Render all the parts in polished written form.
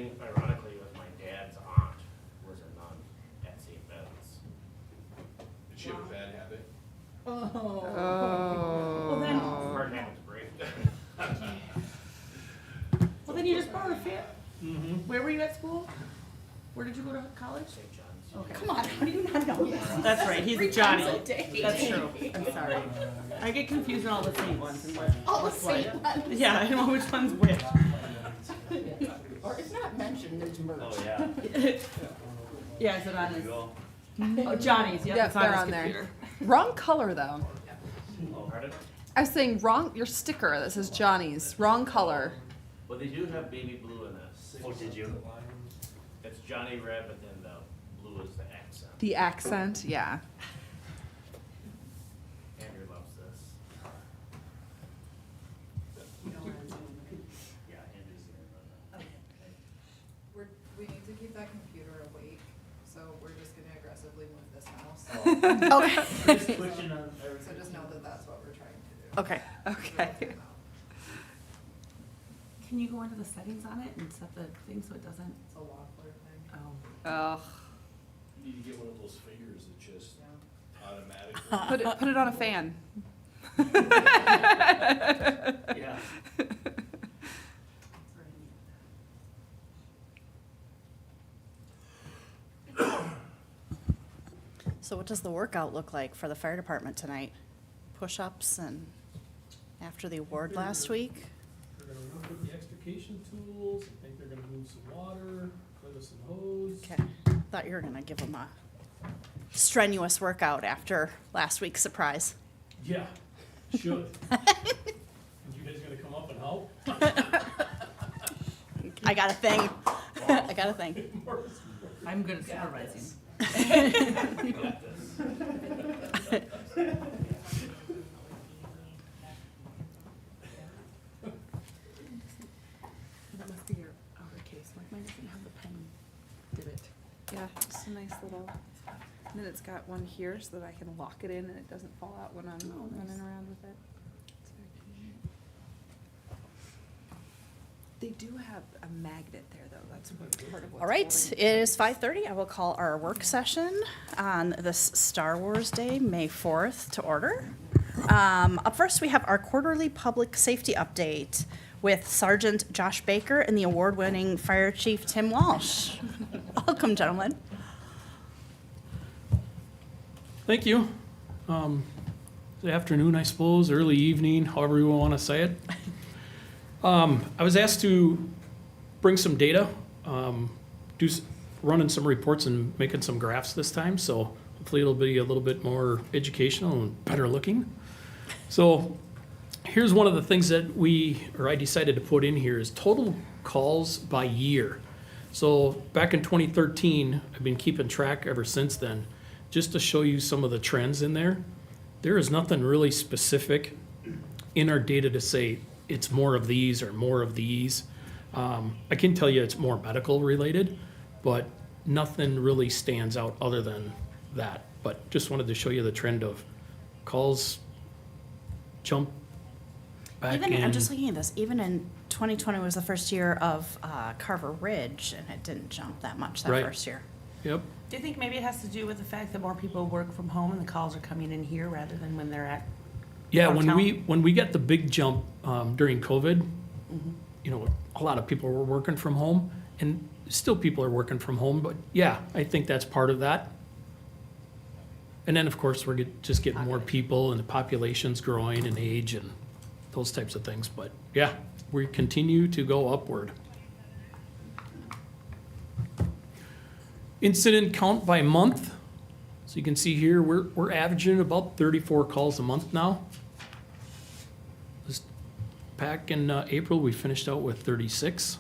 thing, ironically, was my dad's aunt was a nun at St. Ben's. Did she have a bad habit? Oh. Well then, Hard habit to break. well then you just borrowed a fit. Mm-hmm. Where were you at school? Where did you go to college? St. John's. Okay. Come on, how do you not know this? That's right, he's Three Johnny. times a day. That's true. I'm sorry. I get confused on all the same ones and what. All the what's what. same ones. Yeah, I know which one's which. Or it's not mentioned, it's merged. Oh, yeah. Yeah, is it on There his? you go. Oh, Johnny's, yep, Yep, it's on they're his on there. computer. Wrong color though. Oh, pardon? I was saying wrong, your sticker that says Johnny's, wrong color. Well, they do have baby blue in this. Oh, did you? It's Johnny Red, but then the blue is the accent. The accent, yeah. Andrew loves this. Yeah, Andrew's here. We need to keep that computer awake, so we're just gonna aggressively move this mouse. Okay. Just switching on So everything. just know that that's what we're trying to do. Okay, okay. Can you go into the settings on it and set the thing so it doesn't, It's a Waffler thing. oh. Ugh. You need to get one of those fingers that just Yeah. automatically. Put it on a fan. Yeah. So what does the workout look like for the fire department tonight? Push-ups and after the award last week? They're gonna work with the extrication tools, I think they're gonna move some water, play with some hose. Okay, thought you were gonna give them a strenuous workout after last week's surprise. Yeah, should. You guys gonna come up and help? I got a thing. I got a thing. I'm good at supervising. You got this. That must be your outer case, like mine doesn't have the pen, did it? Yeah, just a nice little, and then it's got one here so that I can lock it in and it doesn't fall out when I'm running around with it. It's very convenient. They do have a magnet there though, that's part of what's All right, holding it is 5:30. I will call our work session on this Star Wars Day, May 4th, to order. Up first, we have our quarterly public safety update with Sergeant Josh Baker and the award-winning Fire Chief Tim Walsh. Welcome, gentlemen. Thank you. Good afternoon, I suppose, early evening, however you want to say it. I was asked to bring some data, running some reports and making some graphs this time, so hopefully it'll be a little bit more educational and better looking. So here's one of the things that I decided to put in here is total calls by year. So back in 2013, I've been keeping track ever since then, just to show you some of the trends in there. There is nothing really specific in our data to say it's more of these or more of these. I can tell you it's more medical related, but nothing really stands out other than that. But just wanted to show you the trend of calls jump back Even, in. I'm just looking at this, even in 2020 was the first year of Carver Ridge, and it didn't jump that much that Right. first year. Yep, Do you think maybe it has to do with the fact that more people work from home and the calls are coming in here rather than when they're at? yeah, Downtown? when we got the big jump during COVID, you know, a lot of people were working from home, and still people are working from home, but yeah, I think that's part of that. And then, of course, we're just getting more people, and the population's growing in age and those types of things, but yeah, we continue to go upward. Incident count by month. So you can see here, we're averaging about 34 calls a month now. This, back in April, we finished out with 36.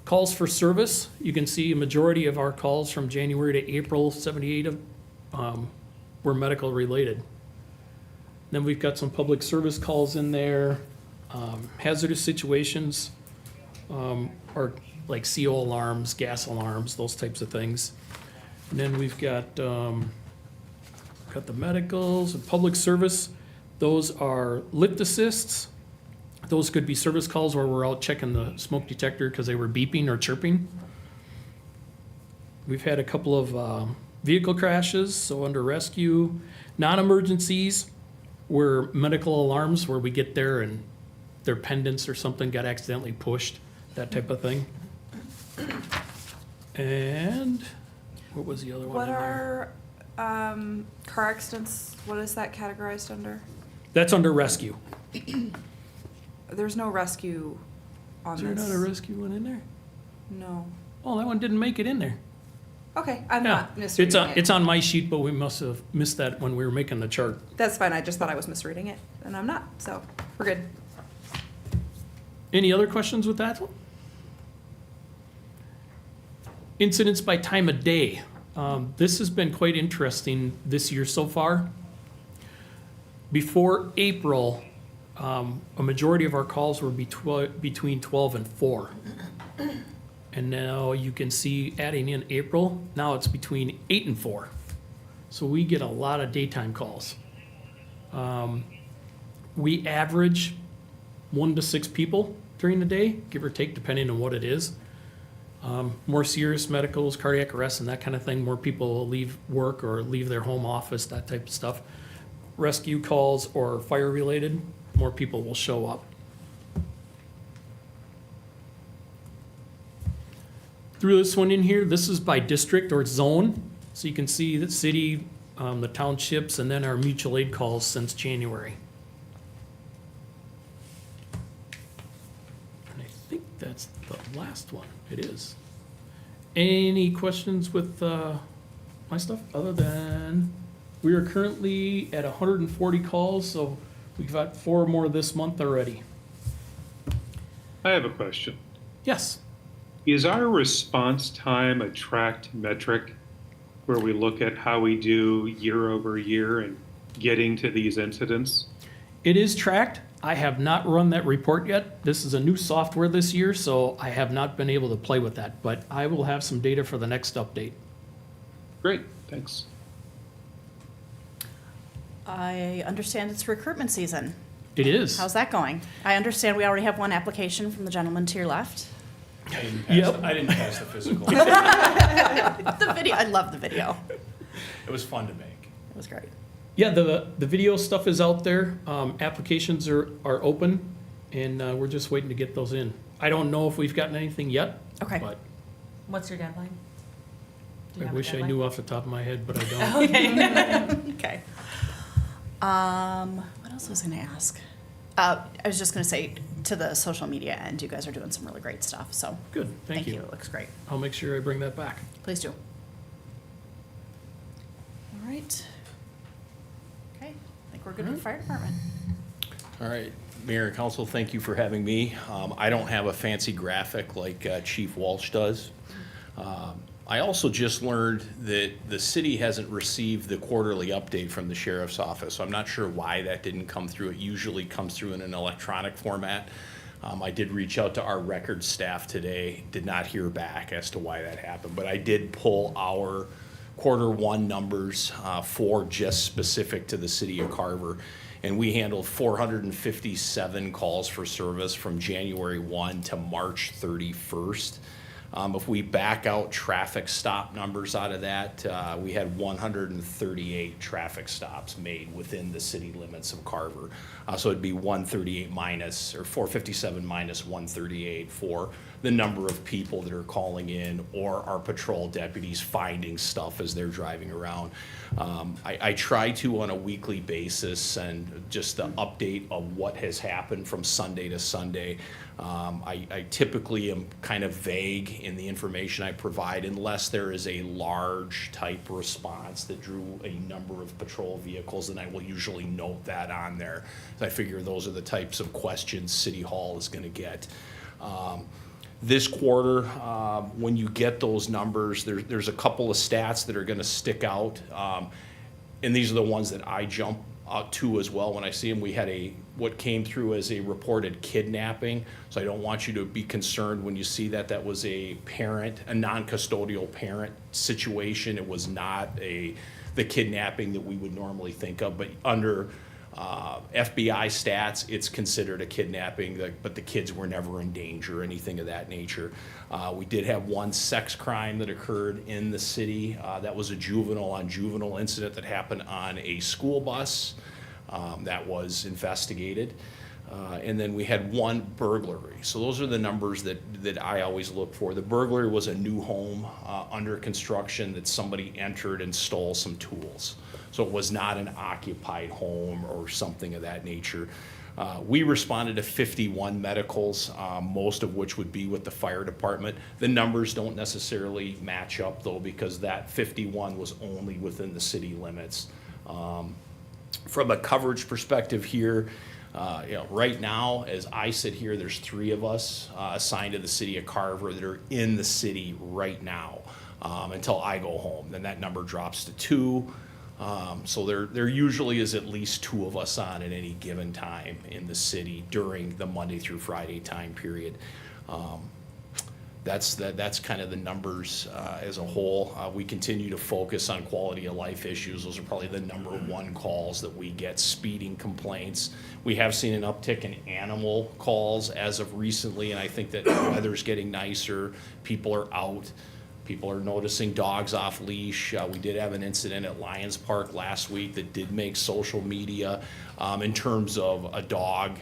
Calls for service, you can see a majority of our calls from January to April, 78 of, were medical related. Then we've got some public service calls in there, hazardous situations, or like CO alarms, gas alarms, those types of things. And then we've got the medicals, and public service. Those are lift assists, Those could be service calls where we're out checking the smoke detector because they were beeping or chirping. We've had a couple of vehicle crashes, so under rescue. Non-emergencies were medical alarms where we get there and their pendants or something got accidentally pushed, that type of thing. And what was the other one What in there? are, car accidents, what is that categorized under? That's under rescue. There's no rescue on Is this. there not a rescue one in there? No. Oh, that one didn't make it in there. Okay, I'm Yeah, not misreading it. it's on my sheet, but we must have missed that when we were making the chart. That's fine, I just thought I was misreading it, and I'm not, so we're good. Any other questions with that one? Incidents by time of day. This has been quite interesting this year so far. Before April, a majority of our calls were between 12 and 4. And now you can see adding in April, now it's between 8 and 4. So we get a lot of daytime calls. We average 1 to 6 people during the day, give or take, depending on what it is. More serious medicals, cardiac arrests, and that kind of thing. More people will leave work or leave their home office, that type of stuff. Rescue calls or fire related, more people will show up. Through this one in here, this is by district or zone. So you can see the city, the townships, and then our mutual aid calls since January. And I think that's the last one. It is. Any questions with my stuff other than we are currently at 140 calls, so we've got 4 more this month already. I have a question. Yes. Is our response time a tracked metric where we look at how we do year over year and getting to these incidents? It is tracked. I have not run that report yet. This is a new software this year, so I have not been able to play with that, but I will have some data for the next update. Great, thanks. I understand it's recruitment season. It is. How's that going? I understand we already have one application from the gentleman to your left. Yep. I didn't pass the physical. The video, I love the video. It was fun to make. It was great. Yeah, the video stuff is out there. Applications are open, and we're just waiting to get those in. I don't know if we've gotten anything yet. Okay. But What's your deadline? Do you I have a wish I deadline? knew off the top of my head, but I don't. Okay. What else was I gonna ask? I was just gonna say, to the social media end, you guys are doing some really great stuff, so. Good, thank you. It looks great. I'll make sure I bring that back. Please do. All right. Okay, I think we're good with the fire department. All right, Mayor and Council, thank you for having me. I don't have a fancy graphic like Chief Walsh does. I also just learned that the city hasn't received the quarterly update from the sheriff's office, so I'm not sure why that didn't come through. It usually comes through in an electronic format. I did reach out to our records staff today, did not hear back as to why that happened, but I did pull our Q1 numbers for just specific to the city of Carver. And we handled 457 calls for service from January 1 to March 31st. If we back out traffic stop numbers out of that, we had 138 traffic stops made within the city limits of Carver. So it'd be 138 minus, or 457 minus 138 for the number of people that are calling in or our patrol deputies finding stuff as they're driving around. I try to on a weekly basis and just the update of what has happened from Sunday to Sunday. I typically am kind of vague in the information I provide unless there is a large type response that drew a number of patrol vehicles, and I will usually note that on there. I figure those are the types of questions City Hall is gonna get. This quarter, when you get those numbers, there's a couple of stats that are gonna stick out. And these are the ones that I jump out to as well when I see them. We had what came through as a reported kidnapping. So I don't want you to be concerned when you see that. That was a parent, a non-custodial parent situation. It was not the kidnapping that we would normally think of, but under FBI stats, it's considered a kidnapping, but the kids were never in danger or anything of that nature. We did have one sex crime that occurred in the city. That was a juvenile on juvenile incident that happened on a school bus. That was investigated. And then we had one burglary. So those are the numbers that I always look for. The burglary was a new home under construction that somebody entered and stole some tools. So it was not an occupied home or something of that nature. We responded to 51 medicals, most of which would be with the fire department. The numbers don't necessarily match up though, because that 51 was only within the city limits. From a coverage perspective here, right now, as I sit here, there's 3 of us assigned to the city of Carver that are in the city right now until I go home. Then that number drops to 2. So there usually is at least 2 of us on at any given time in the city during the Monday through Friday time period. That's kind of the numbers as a whole. We continue to focus on quality of life issues. Those are probably the number 1 calls that we get. Speeding complaints. We have seen an uptick in animal calls as of recently, and I think that the weather's getting nicer. People are out. People are noticing dogs off leash. We did have an incident at Lions Park last week that did make social media in terms of a dog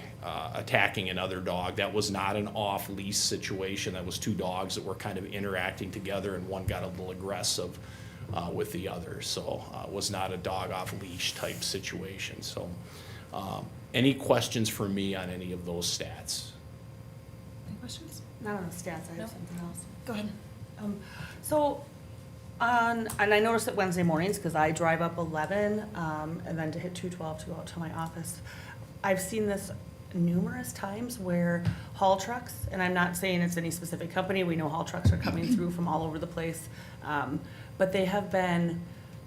attacking another dog. That was not an off-leash situation. That was 2 dogs that were kind of interacting together, and one got a little aggressive with the other. So it was not a dog off-leash type situation. So any questions for me on any of those stats? Any questions? Not on the stats, I No. have something else. Go ahead. And I noticed that Wednesday mornings, because I drive up 11, and then to hit 212 to go out to my office, I've seen this numerous times where haul trucks, and I'm not saying it's any specific company, we know haul trucks are coming through from all over the place, but they have been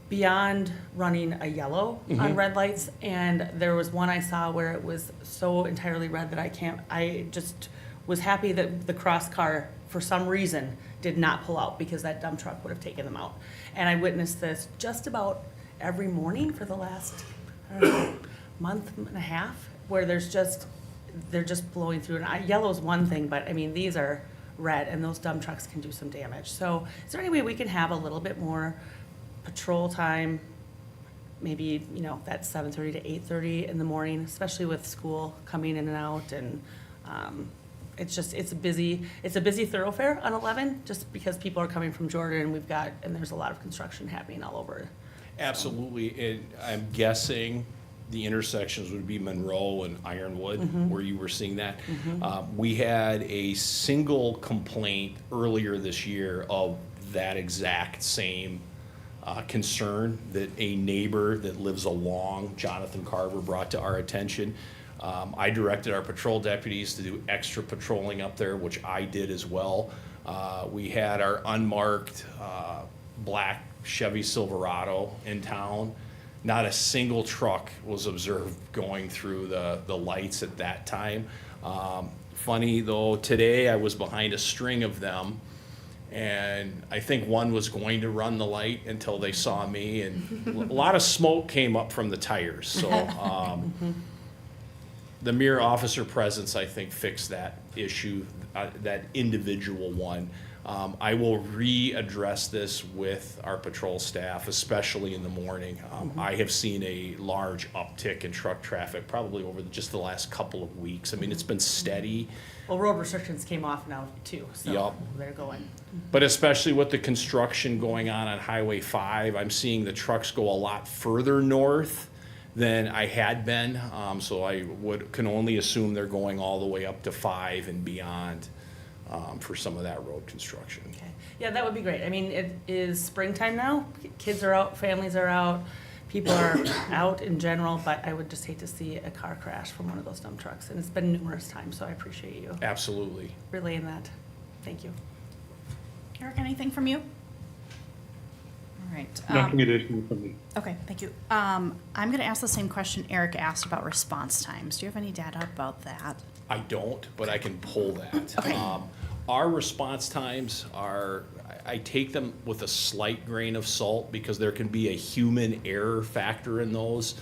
beyond running a yellow on red lights, and there was one I saw where it was so entirely red that I just was happy that the cross car, for some reason, did not pull out, because that dump truck would have taken them out. And I witnessed this just about every morning for the last, I don't know, month and a half, where they're just blowing through. And yellow's one thing, but I mean, these are red, and those dump trucks can do some damage. So is there any way we can have a little bit more patrol time, maybe, that 7:30 to 8:30 in the morning, especially with school coming in and out, and it's a busy thoroughfare on 11, just because people are coming from Jordan, and there's a lot of construction happening all over. Absolutely, and I'm guessing the intersections would be Monroe and Ironwood, where you were seeing that. We had a single complaint earlier this year of that exact same concern that a neighbor that lives along Jonathan Carver brought to our attention. I directed our patrol deputies to do extra patrolling up there, which I did as well. We had our unmarked black Chevy Silverado in town. Not a single truck was observed going through the lights at that time. Funny though, today I was behind a string of them, and I think one was going to run the light until they saw me, and a lot of smoke came up from the tires. So the mere officer presence, I think, fixed that issue, that individual one. I will readdress this with our patrol staff, especially in the morning. I have seen a large uptick in truck traffic probably over just the last couple of weeks. I mean, it's been steady. Well, road restrictions came off now too, so Yup. they're going. But especially with the construction going on Highway 5, I'm seeing the trucks go a lot further north than I had been. So I can only assume they're going all the way up to 5 and beyond for some of that road construction. Okay. Yeah, that would be great. I mean, it is springtime now. Kids are out, families are out, people are out in general, but I would just hate to see a car crash from one of those dump trucks. And it's been numerous times, so I appreciate you Absolutely. relaying that. Thank you. Eric, anything from you? All right. Nothing additional from me. Okay, thank you. I'm going to ask the same question Eric asked about response times. Do you have any data about that? I don't, but I can pull that. Okay. Our response times are, I take them with a slight grain of salt because there can be a human error factor in those.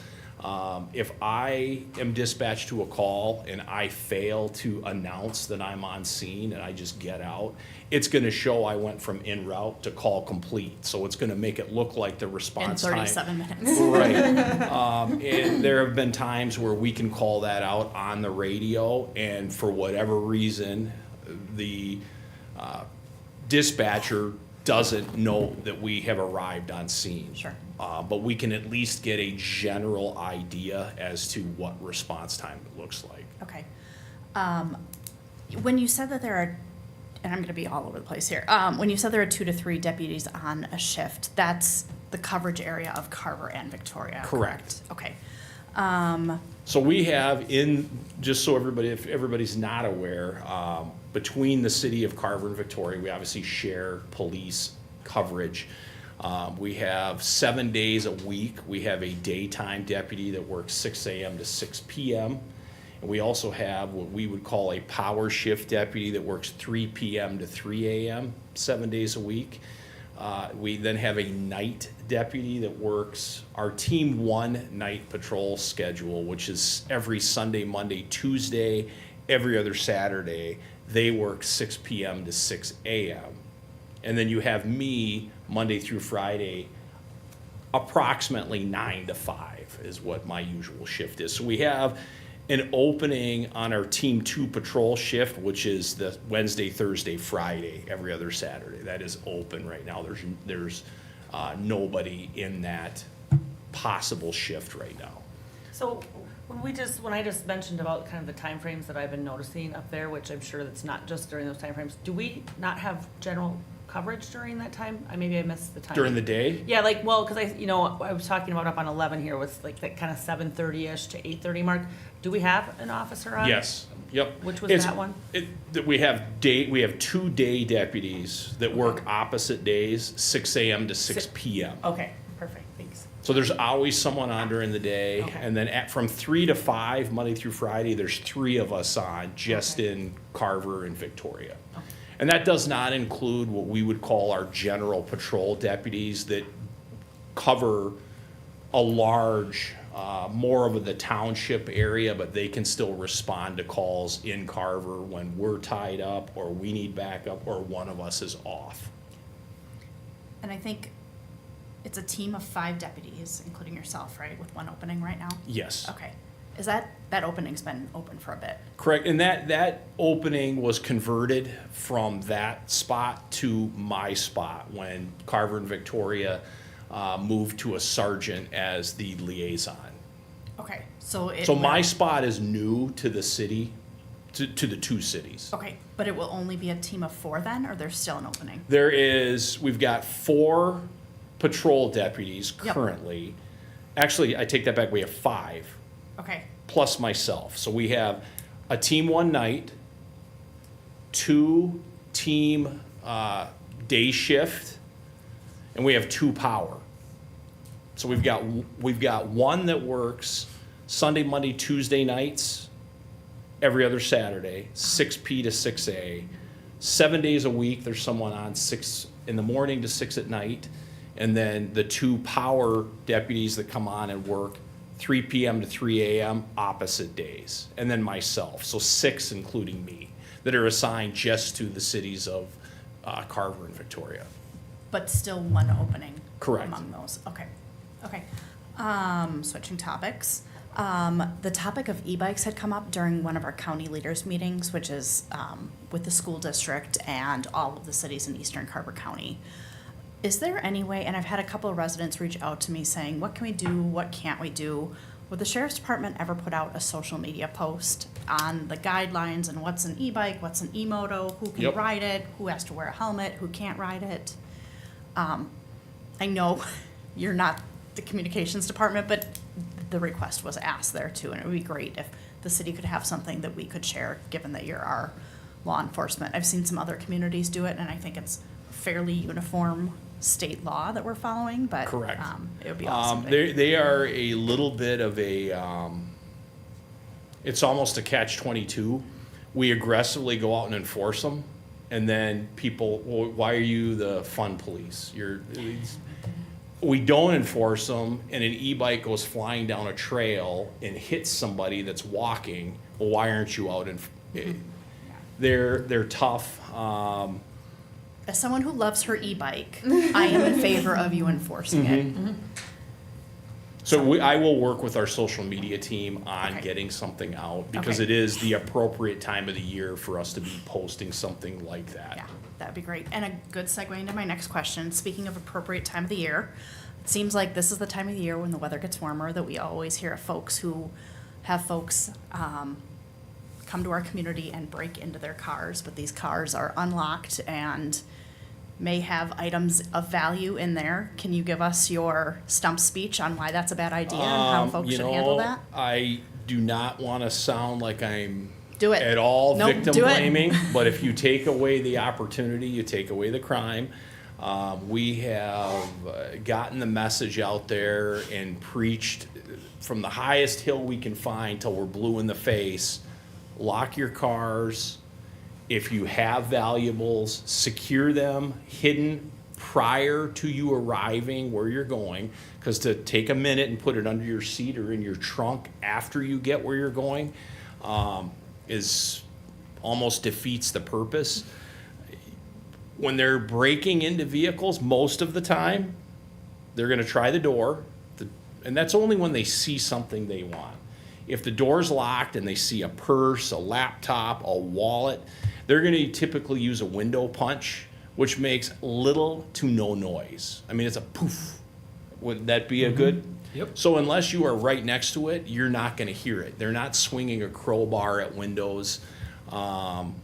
If I am dispatched to a call and I fail to announce that I'm on scene and I just get out, it's gonna show I went from en route to call complete. So it's gonna make it look like the In response time. 37 minutes. Right. And there have been times where we can call that out on the radio, and for whatever reason, the dispatcher doesn't know that we have arrived on scene. Sure. But we can at least get a general idea as to what response time looks like. Okay. When you said that there are, and I'm gonna be all over the place here, when you said there are 2 to 3 deputies on a shift, that's the coverage area of Carver and Victoria, correct? Correct. Okay. So we have just so everybody, if everybody's not aware, between the city of Carver and Victoria, we obviously share police coverage. We have 7 days a week. We have a daytime deputy that works 6 a.m. to 6 p.m. And we also have what we would call a power shift deputy that works 3 p.m. to 3 a.m., 7 days a week. We then have a night deputy that works our Team 1 night patrol schedule, which is every Sunday, Monday, Tuesday, every other Saturday. They work 6 p.m. to 6 a.m. And then you have me Monday through Friday, approximately 9 to 5 is what my usual shift is. So we have an opening on our Team 2 patrol shift, which is the Wednesday, Thursday, Friday, every other Saturday. That is open right now. There's nobody in that possible shift right now. So when I just mentioned about kind of the timeframes that I've been noticing up there, which I'm sure that's not just during those timeframes, do we not have general coverage during that time? Maybe I missed the time. During the day? Yeah, like, well, because I was talking about up on 11 here was like that kind of 7:30-ish to 8:30 mark. Do we have an officer on? Yes, yep. Which was that one? We have 2 day deputies that work opposite days, 6 a.m. to 6 p.m. Okay, perfect, thanks. So there's always someone on during the day. Okay. And then from 3 to 5, Monday through Friday, there's 3 of us on just Okay. in Carver and Victoria. Okay. And that does not include what we would call our general patrol deputies that cover a large, more of the township area, but they can still respond to calls in Carver when we're tied up or we need backup or one of us is off. And I think it's a team of 5 deputies, including yourself, right, with one opening right now? Yes. Okay. Is that opening's been open for a bit? Correct, and that opening was converted from that spot to my spot when Carver and Victoria moved to a sergeant as the liaison. Okay, so it So my will- spot is new to the city, to the 2 cities. Okay, but it will only be a team of 4 then, or there's still an opening? We've got 4 patrol deputies Yep. currently. Actually, I take that back, we have 5. Okay, Plus myself. So we have a Team 1 night, 2 team day shift, and we have 2 power. So we've got one that works Sunday, Monday, Tuesday nights, every other Saturday, 6 p to 6 a. 7 days a week, there's someone on 6 in the morning to 6 at night. And then the 2 power deputies that come on and work 3 p.m. to 3 a.m. opposite days, and then myself, so 6 including me, that are assigned just to the cities of Carver and Victoria. but still one opening? Correct. Among those, okay, okay. Switching topics. The topic of e-bikes had come up during one of our county leaders meetings, which is with the school district and all of the cities in eastern Carver County. Is there any way, and I've had a couple of residents reach out to me saying, what can we do, what can't we do? Would the sheriff's department ever put out a social media post on the guidelines and what's an e-bike, what's an e-moto, who can Yep. ride it, who has to wear a helmet, who can't ride it? I know you're not the communications department, but the request was asked there too, and it would be great if the city could have something that we could share, given that you're our law enforcement. I've seen some other communities do it, and I think it's fairly uniform state law that we're following, but Correct. It would be awesome. They are a little bit of a, it's almost a catch-22. We aggressively go out and enforce them, and then people, well, why are you the fun police? we don't enforce them and an e-bike goes flying down a trail and hits somebody that's walking, well, why aren't you out in, they're tough. As someone who loves her e-bike, I am in favor of you enforcing it. So I will work with our social media team on Okay. getting something out because Okay. it is the appropriate time of the year for us to be posting something like that. Yeah, that'd be great. And a good segue into my next question. Speaking of appropriate time of the year, it seems like this is the time of the year when the weather gets warmer that we always hear of folks who have folks come to our community and break into their cars, but these cars are unlocked and may have items of value in there. Can you give us your stump speech on why that's a bad idea and how folks You should handle know, that? I do not want to sound like I'm Do it. at all Nope, victim do it. blaming, but if you take away the opportunity, you take away the crime. We have gotten the message out there and preached from the highest hill we can find till we're blue in the face. Lock your cars. If you have valuables, secure them hidden prior to you arriving where you're going. Because to take a minute and put it under your seat or in your trunk after you get where you're going is almost defeats the purpose. When they're breaking into vehicles, most of the time, they're going to try the door. And that's only when they see something they want. If the door's locked and they see a purse, a laptop, a wallet, they're going to typically use a window punch, which makes little to no noise. I mean, it's a poof. Would that be a good? Yep. So unless you are right next to it, you're not going to hear it. They're not swinging a crowbar at windows. And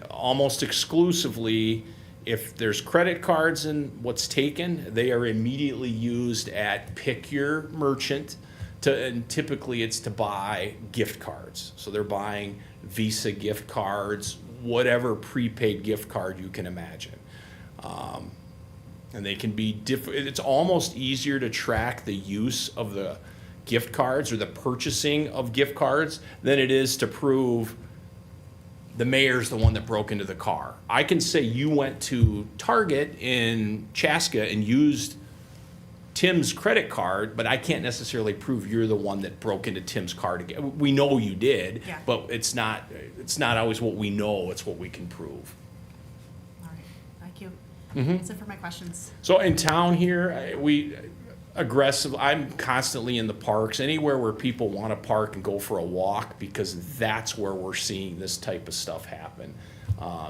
almost exclusively, if there's credit cards in what's taken, they are immediately used at pick your merchant. And typically it's to buy gift cards. So they're buying Visa gift cards, whatever prepaid gift card you can imagine. And they can be different. It's almost easier to track the use of the gift cards or the purchasing of gift cards than it is to prove the mayor's the one that broke into the car. I can say you went to Target in Chaska and used Tim's credit card, but I can't necessarily prove you're the one that broke into Tim's car to get. We know you did, Yeah. but it's not always what we know, it's what we can prove. All right, thank you. Mm-hmm. That's it for my questions. So in town here, I'm constantly in the parks, anywhere where people want to park and go for a walk, because that's where we're seeing this type of stuff happen.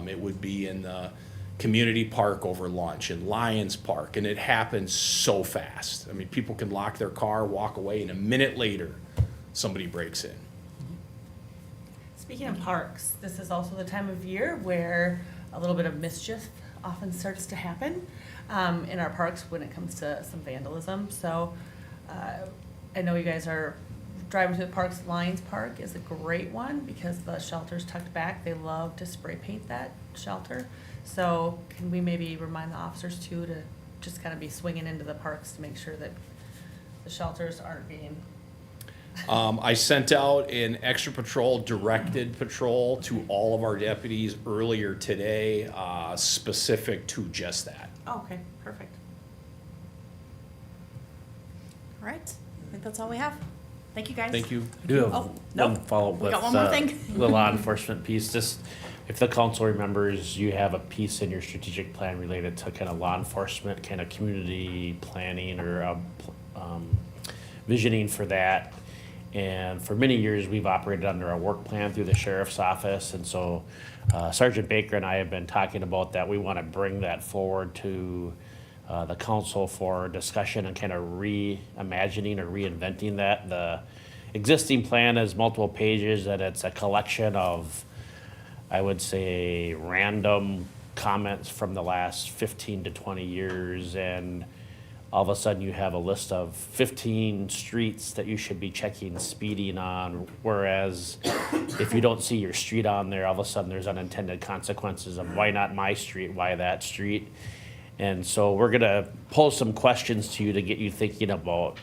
It would be in the community park over lunch, in Lions Park, and it happens so fast. I mean, people can lock their car, walk away, and a minute later, somebody breaks in. Speaking of parks, this is also the time of year where a little bit of mischief often starts to happen in our parks when it comes to some vandalism. So I know you guys are driving to the parks. Lions Park is a great one because the shelter's tucked back. They love to spray paint that shelter. So can we maybe remind the officers too to just kind of be swinging into the parks to make sure that the shelters aren't being. I sent out an extra patrol, directed patrol to all of our deputies earlier today, specific to just that. Oh, okay, perfect. All right, I think that's all we have. Thank you, guys. Thank you. I do have Oh, nope. one follow-up We with got one more thing. the law enforcement piece. Just if the council remembers, you have a piece in your strategic plan related to kind of law enforcement, kind of community planning or visioning for that. And for many years, we've operated under a work plan through the sheriff's office. And so Sergeant Baker and I have been talking about that. We want to bring that forward to the council for discussion and kind of reimagining or reinventing that. The existing plan is multiple pages and it's a collection of, I would say, random comments from the last 15 to 20 years. And all of a sudden you have a list of 15 streets that you should be checking speeding on, whereas if you don't see your street on there, all of a sudden there's unintended consequences of why not my street, why that street. And so we're gonna pose some questions to you to get you thinking about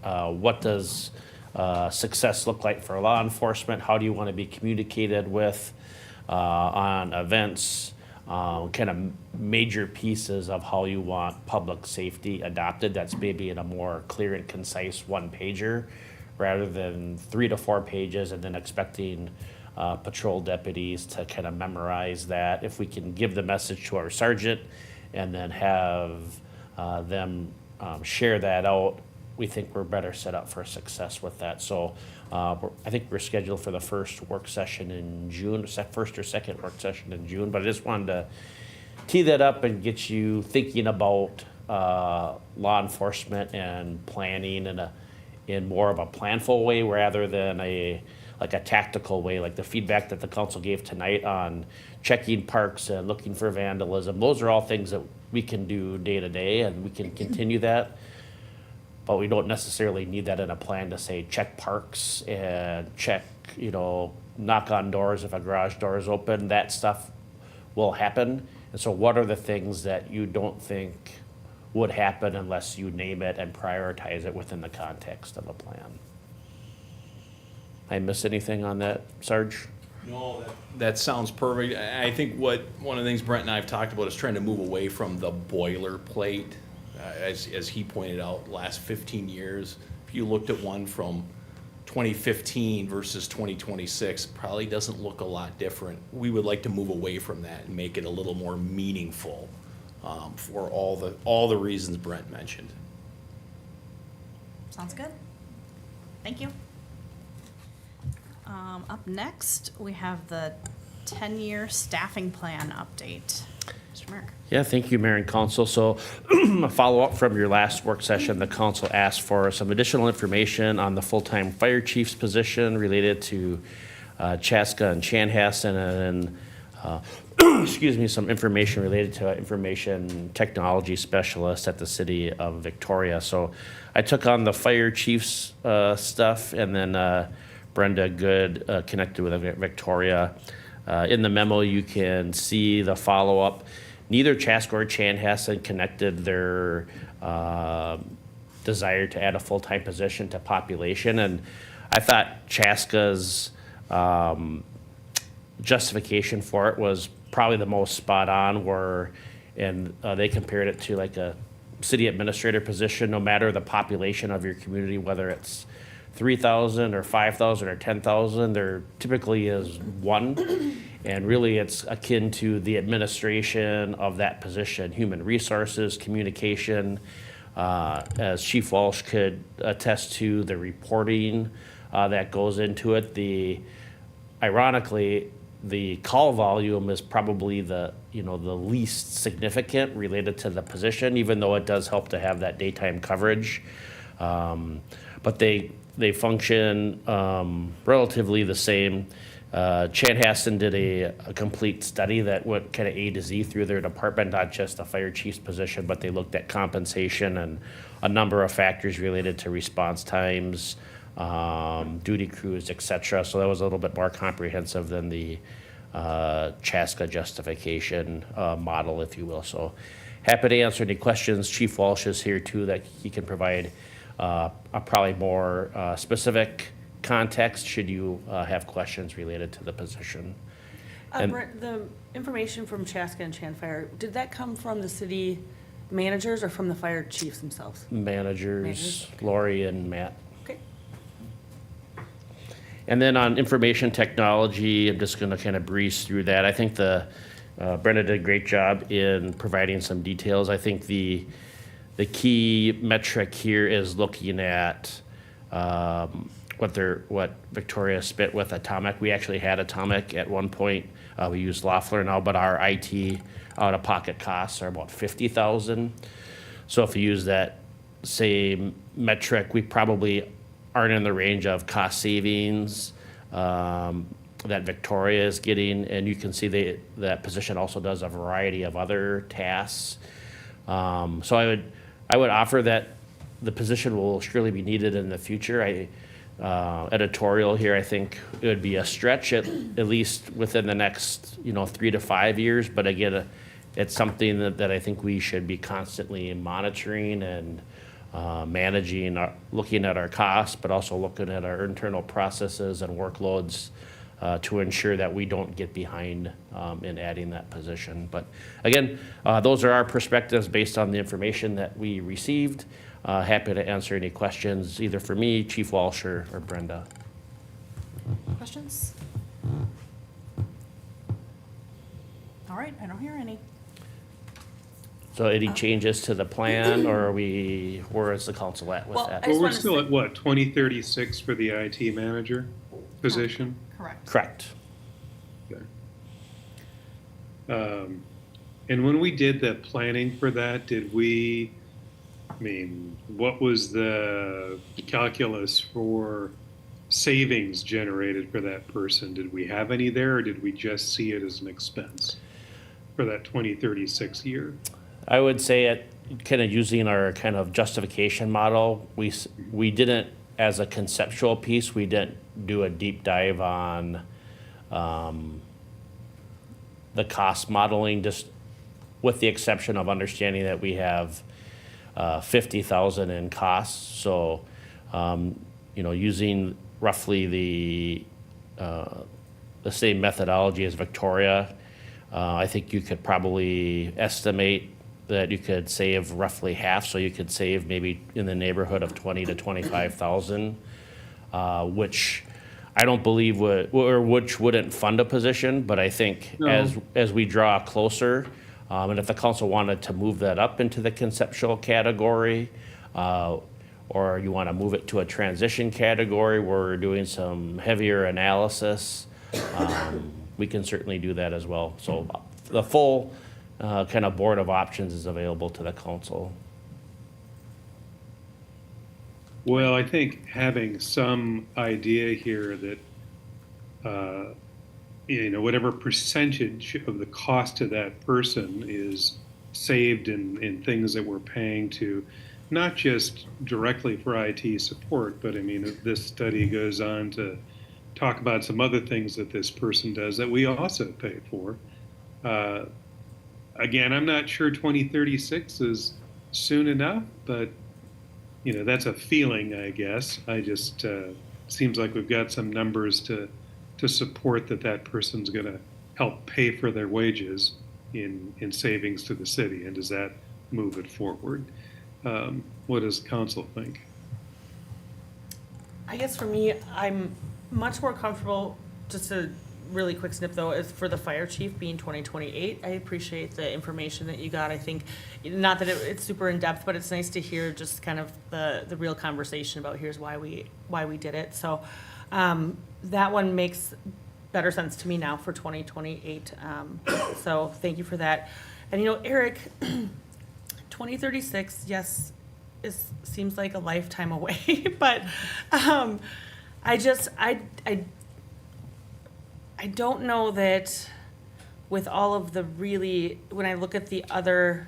what does success look like for law enforcement? How do you want to be communicated with on events? kind of major pieces of how you want public safety adopted. That's maybe in a more clear and concise one pager rather than 3 to 4 pages and then expecting patrol deputies to kind of memorize that. If we can give the message to our sergeant and then have them share that out, we think we're better set up for success with that. So I think we're scheduled for the first work session in June, first or second work session in June. But I just wanted to tee that up and get you thinking about law enforcement and planning in more of a planful way rather than a tactical way, like the feedback that the council gave tonight on checking parks and looking for vandalism. Those are all things that we can do day to day, and we can continue that. But we don't necessarily need that in a plan to say check parks and check, knock on doors if a garage door is open. That stuff will happen. And so what are the things that you don't think would happen unless you name it and prioritize it within the context of a plan? I miss anything on that, Sarge? No, that sounds perfect. I think one of the things Brent and I have talked about is trying to move away from the boilerplate. As he pointed out, last 15 years, if you looked at one from 2015 versus 2026, probably doesn't look a lot different. We would like to move away from that and make it a little more meaningful for all the reasons Brent mentioned. Sounds good. Thank you. Up next, we have the 10-year staffing plan update. Mr. Mareck. Yeah, thank you, Mayor and Council. So a follow-up from your last work session, the council asked for some additional information on the full-time fire chief's position related to Chaska and Chanhassen, and some information related to information technology specialist at the city of Victoria. So I took on the fire chief's stuff, and then Brenda Good connected with Victoria. In the memo, you can see the follow-up. Neither Chaska or Chanhassen connected their desire to add a full-time position to population, and I thought Chaska's justification for it was probably the most spot on, they compared it to like a city administrator position. No matter the population of your community, whether it's 3,000 or 5,000 or 10,000, there typically is one. And really it's akin to the administration of that position, human resources, communication, as Chief Walsh could attest to, the reporting that goes into it. Ironically, the call volume is probably the least significant related to the position, even though it does help to have that daytime coverage. But they function relatively the same. Chanhassen did a complete study that went kind of A to Z through their department, not just the fire chief's position, but they looked at compensation and a number of factors related to response times, duty crews, et cetera. So that was a little bit more comprehensive than the Chaska justification model, if you will. So happy to answer any questions. Chief Walsh is here too, that he can provide a probably more specific context should you have questions related to the position. Brent, the information from Chaska and Chanfire, did that come from the city managers or from the fire chiefs themselves? Managers. Lori and Matt. Okay. And then on information technology, I'm just going to kind of breeze through that. I think Brenda did a great job in providing some details. I think the key metric here is looking at what Victoria spit with Atomic. We actually had Atomic at one point. We use Loeffler now, but our IT out-of-pocket costs are about $50,000. So if you use that same metric, we probably aren't in the range of cost savings that Victoria is getting, and you can see that position also does a variety of other tasks. So I would offer that the position will surely be needed in the future. Editorial here, I think it would be a stretch at least within the next 3 to 5 years. But again, it's something that I think we should be constantly monitoring and managing, looking at our costs, but also looking at our internal processes and workloads to ensure that we don't get behind in adding that position. But again, those are our perspectives based on the information that we received. Happy to answer any questions, either for me, Chief Walsh, or Brenda. Questions? All right, I don't hear any. So any changes to the plan, or where is the council at with Well, that? I Well, just we're wanna still say- at what, 2036 for the IT manager position? Correct. Correct. Okay. And when we did the planning for that, what was the calculus for savings generated for that person? Did we have any there, or did we just see it as an expense for that 2036 year? I would say kind of using our kind of justification model, we didn't, as a conceptual piece, we didn't do a deep dive on the cost modeling, just with the exception of understanding that we have $50,000 in costs. So, using roughly the same methodology as Victoria, I think you could probably estimate that you could save roughly half. So you could save maybe in the neighborhood of 20 to 25,000, which I don't believe which wouldn't fund a position. But I think No. as we draw closer, and if the council wanted to move that up into the conceptual category, or you want to move it to a transition category where we're doing some heavier analysis, we can certainly do that as well. So the full kind of board of options is available to the council. Well, I think having some idea here that, whatever percentage of the cost to that person is saved in things that we're paying to, not just directly for IT support, but this study goes on to talk about some other things that this person does that we also pay for. Again, I'm not sure 2036 is soon enough, but that's a feeling, I guess. I just seems like we've got some numbers to support that person's going to help pay for their wages in savings to the city. And does that move it forward? What does council think? I guess for me, I'm much more comfortable, just a really quick snip though, is for the fire chief being 2028. I appreciate the information that you got. I think, not that it's super in depth, but it's nice to hear just kind of the real conversation about here's why we did it. So that one makes better sense to me now for 2028. So thank you for that. And Eric, 2036, yes, seems like a lifetime away, but I don't know that with all of the when I look at the other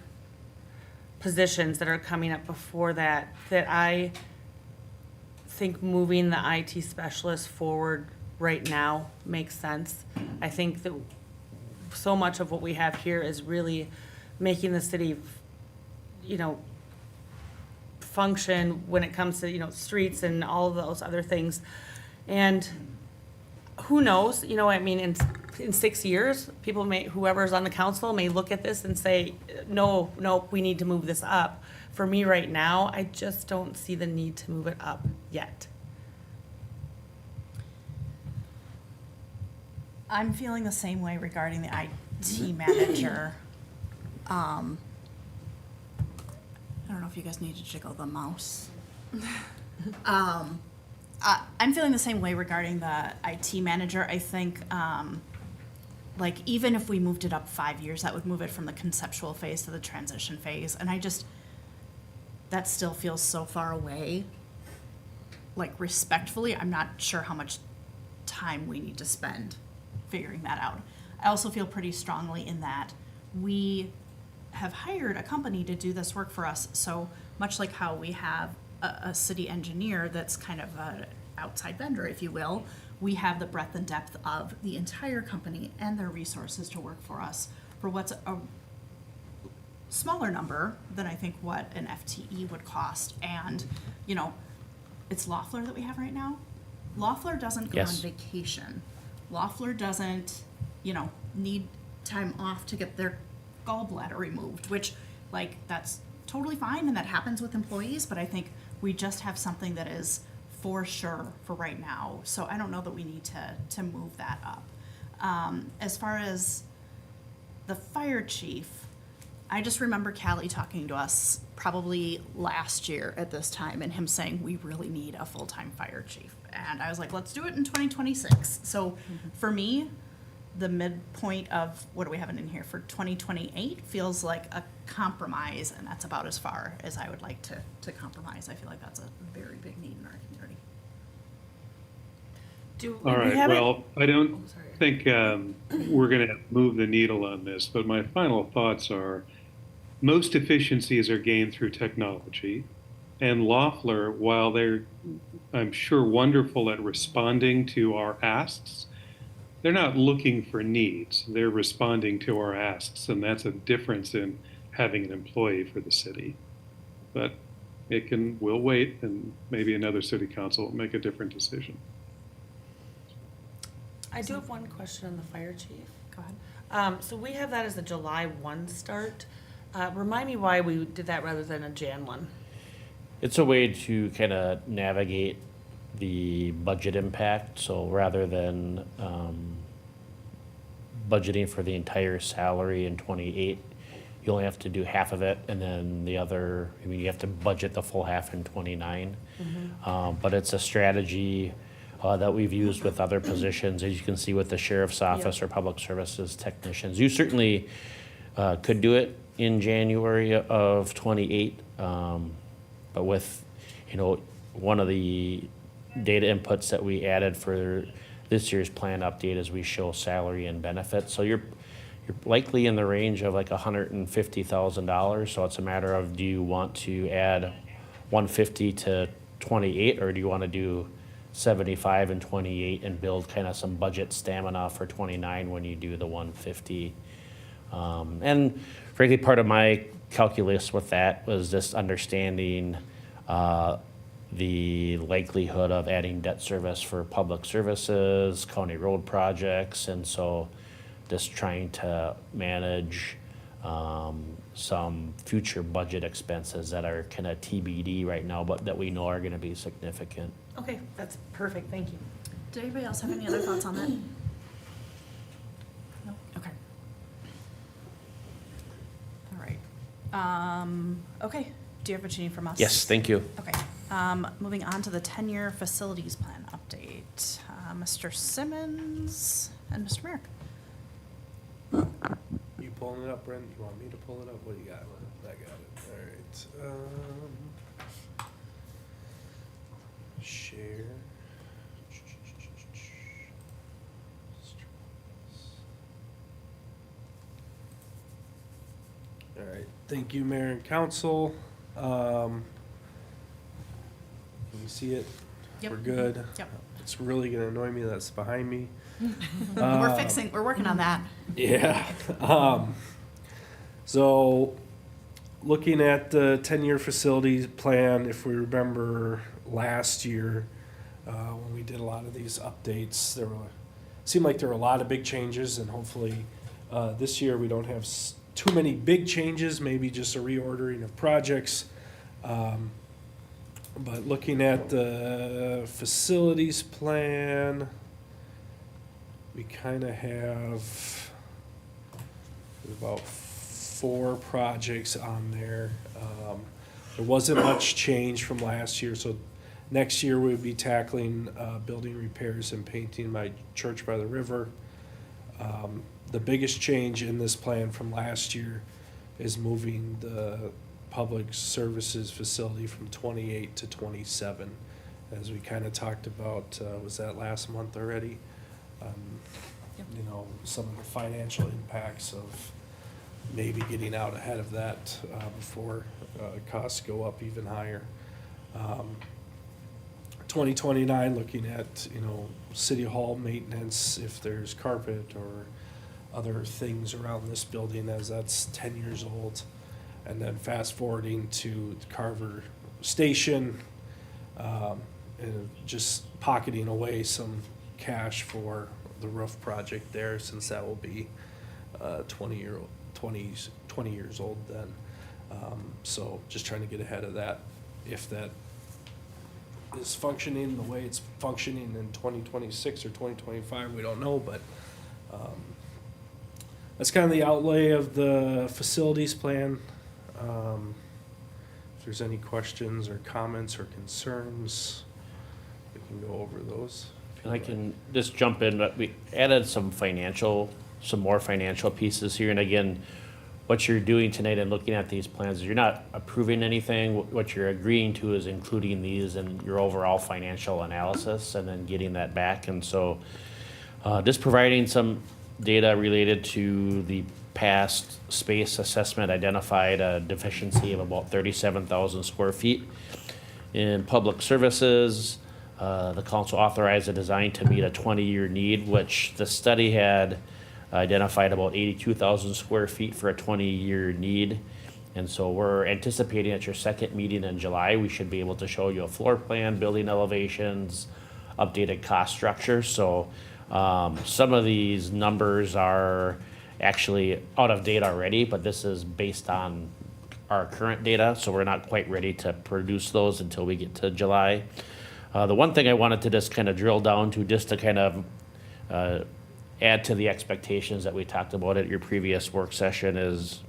positions that are coming up before that I think moving the IT specialist forward right now makes sense. I think that so much of what we have here is really making the city, function when it comes to, streets and all of those other things. And who knows, in 6 years, whoever's on the council may look at this and say, no, we need to move this up. For me right now, I just don't see the need to move it up yet. I'm feeling the same way regarding the IT manager. I don't know if you guys need to jiggle the mouse. I'm feeling the same way regarding the IT manager. I think, even if we moved it up 5 years, that would move it from the conceptual phase to the transition phase. And that still feels so far away. Respectfully, I'm not sure how much time we need to spend figuring that out. I also feel pretty strongly in that we have hired a company to do this work for us. So much like how we have a city engineer that's kind of an outside vendor, if you will, we have the breadth and depth of the entire company and their resources to work for us for what's a smaller number than I think what an FTE would cost. And, it's Loeffler that we have right now. Loeffler doesn't go on Yes. vacation. Loeffler doesn't, need time off to get their gallbladder removed, which, like, that's totally fine and that happens with employees, but I think we just have something that is for sure for right now. So I don't know that we need to move that up. As far as the fire chief, I just remember Callie talking to us probably last year at this time and him saying, we really need a full-time fire chief. And I was like, let's do it in 2026. So for me, the midpoint of, what do we have in here for 2028 feels like a compromise, and that's about as far as I would like to compromise. I feel like that's a very big need in our community. All right, well, I don't Oh, sorry. think we're going to move the needle on this, but my final thoughts are most efficiencies are gained through technology. And Loeffler, while they're, I'm sure, wonderful at responding to our asks, they're not looking for needs. They're responding to our asks, and that's a difference in having an employee for the city. But we'll wait, and maybe another city council will make a different decision. I do have one question on the fire chief. Go ahead. So we have that as a July 1 start. Remind me why we did that rather than a Jan 1. It's a way to kind of navigate the budget impact. So rather than budgeting for the entire salary in 28, you only have to do half of it, and then the other, you have to budget the full half in 29. But it's a strategy that we've used with other positions, as you can see with the sheriff's office or public services technicians. You certainly could do it in January of 28, but with, one of the data inputs that we added for this year's plan update is we show salary and benefits. So you're likely in the range of like $150,000. So it's a matter of, do you want to add 150 to 28, or do you want to do 75 and 28 and build kind of some budget stamina for 29 when you do the 150? And frankly, part of my calculus with that was just understanding the likelihood of adding debt service for public services, county road projects, and so just trying to manage some future budget expenses that are kind of TBD right now, but that we know are going to be significant. Okay, that's perfect, thank you. Did anybody else have any other thoughts on that? No? Okay. All right. Okay, do you have what you need from us? Yes, thank you. Okay, moving on to the 10-year facilities plan update. Mr. Simmons and Mr. Mareck. You pulling it up, Brent? You want me to pull it up? What do you got? I got it. All right. Share. All right. Thank you, Mayor and Council. Can you see it? Yep. We're good. Yep. It's really gonna annoy me that's behind me. We're working on that. Yeah. So, looking at the 10-year facilities plan, if we remember last year, when we did a lot of these updates, seemed like there were a lot of big changes, and hopefully this year we don't have too many big changes, maybe just a reordering of projects. But looking at the facilities plan, we kind of have about 4 projects on there. There wasn't much change from last year, so next year we'll be tackling building repairs and painting my church by the river. The biggest change in this plan from last year is moving the public services facility from 28 to 27, as we kind of talked about, was that last month already? Some of the financial impacts of maybe getting out ahead of that before costs go up even higher. 2029, looking at, city hall maintenance, if there's carpet or other things around this building, as that's 10 years old. And then fast forwarding to the Carver station, and just pocketing away some cash for the roof project there, since that will be 20 years old then. So just trying to get ahead of that. If that is functioning the way it's functioning in 2026 or 2025, we don't know, but that's kind of the outlay of the facilities plan. If there's any questions or comments or concerns, we can go over those. And I can just jump in, but we added some more financial pieces here. And again, what you're doing tonight and looking at these plans is you're not approving anything. What you're agreeing to is including these in your overall financial analysis and then getting that back. And so just providing some data related to the past space assessment identified a deficiency of about 37,000 square feet in public services. The council authorized a design to meet a 20-year need, which the study had identified about 82,000 square feet for a 20-year need. And so we're anticipating at your second meeting in July, we should be able to show you a floor plan, building elevations, updated cost structure. So some of these numbers are actually out of date already, but this is based on our current data. So we're not quite ready to produce those until we get to July. The one thing I wanted to just kind of drill down to, just to kind of add to the expectations that we talked about at your previous work session, is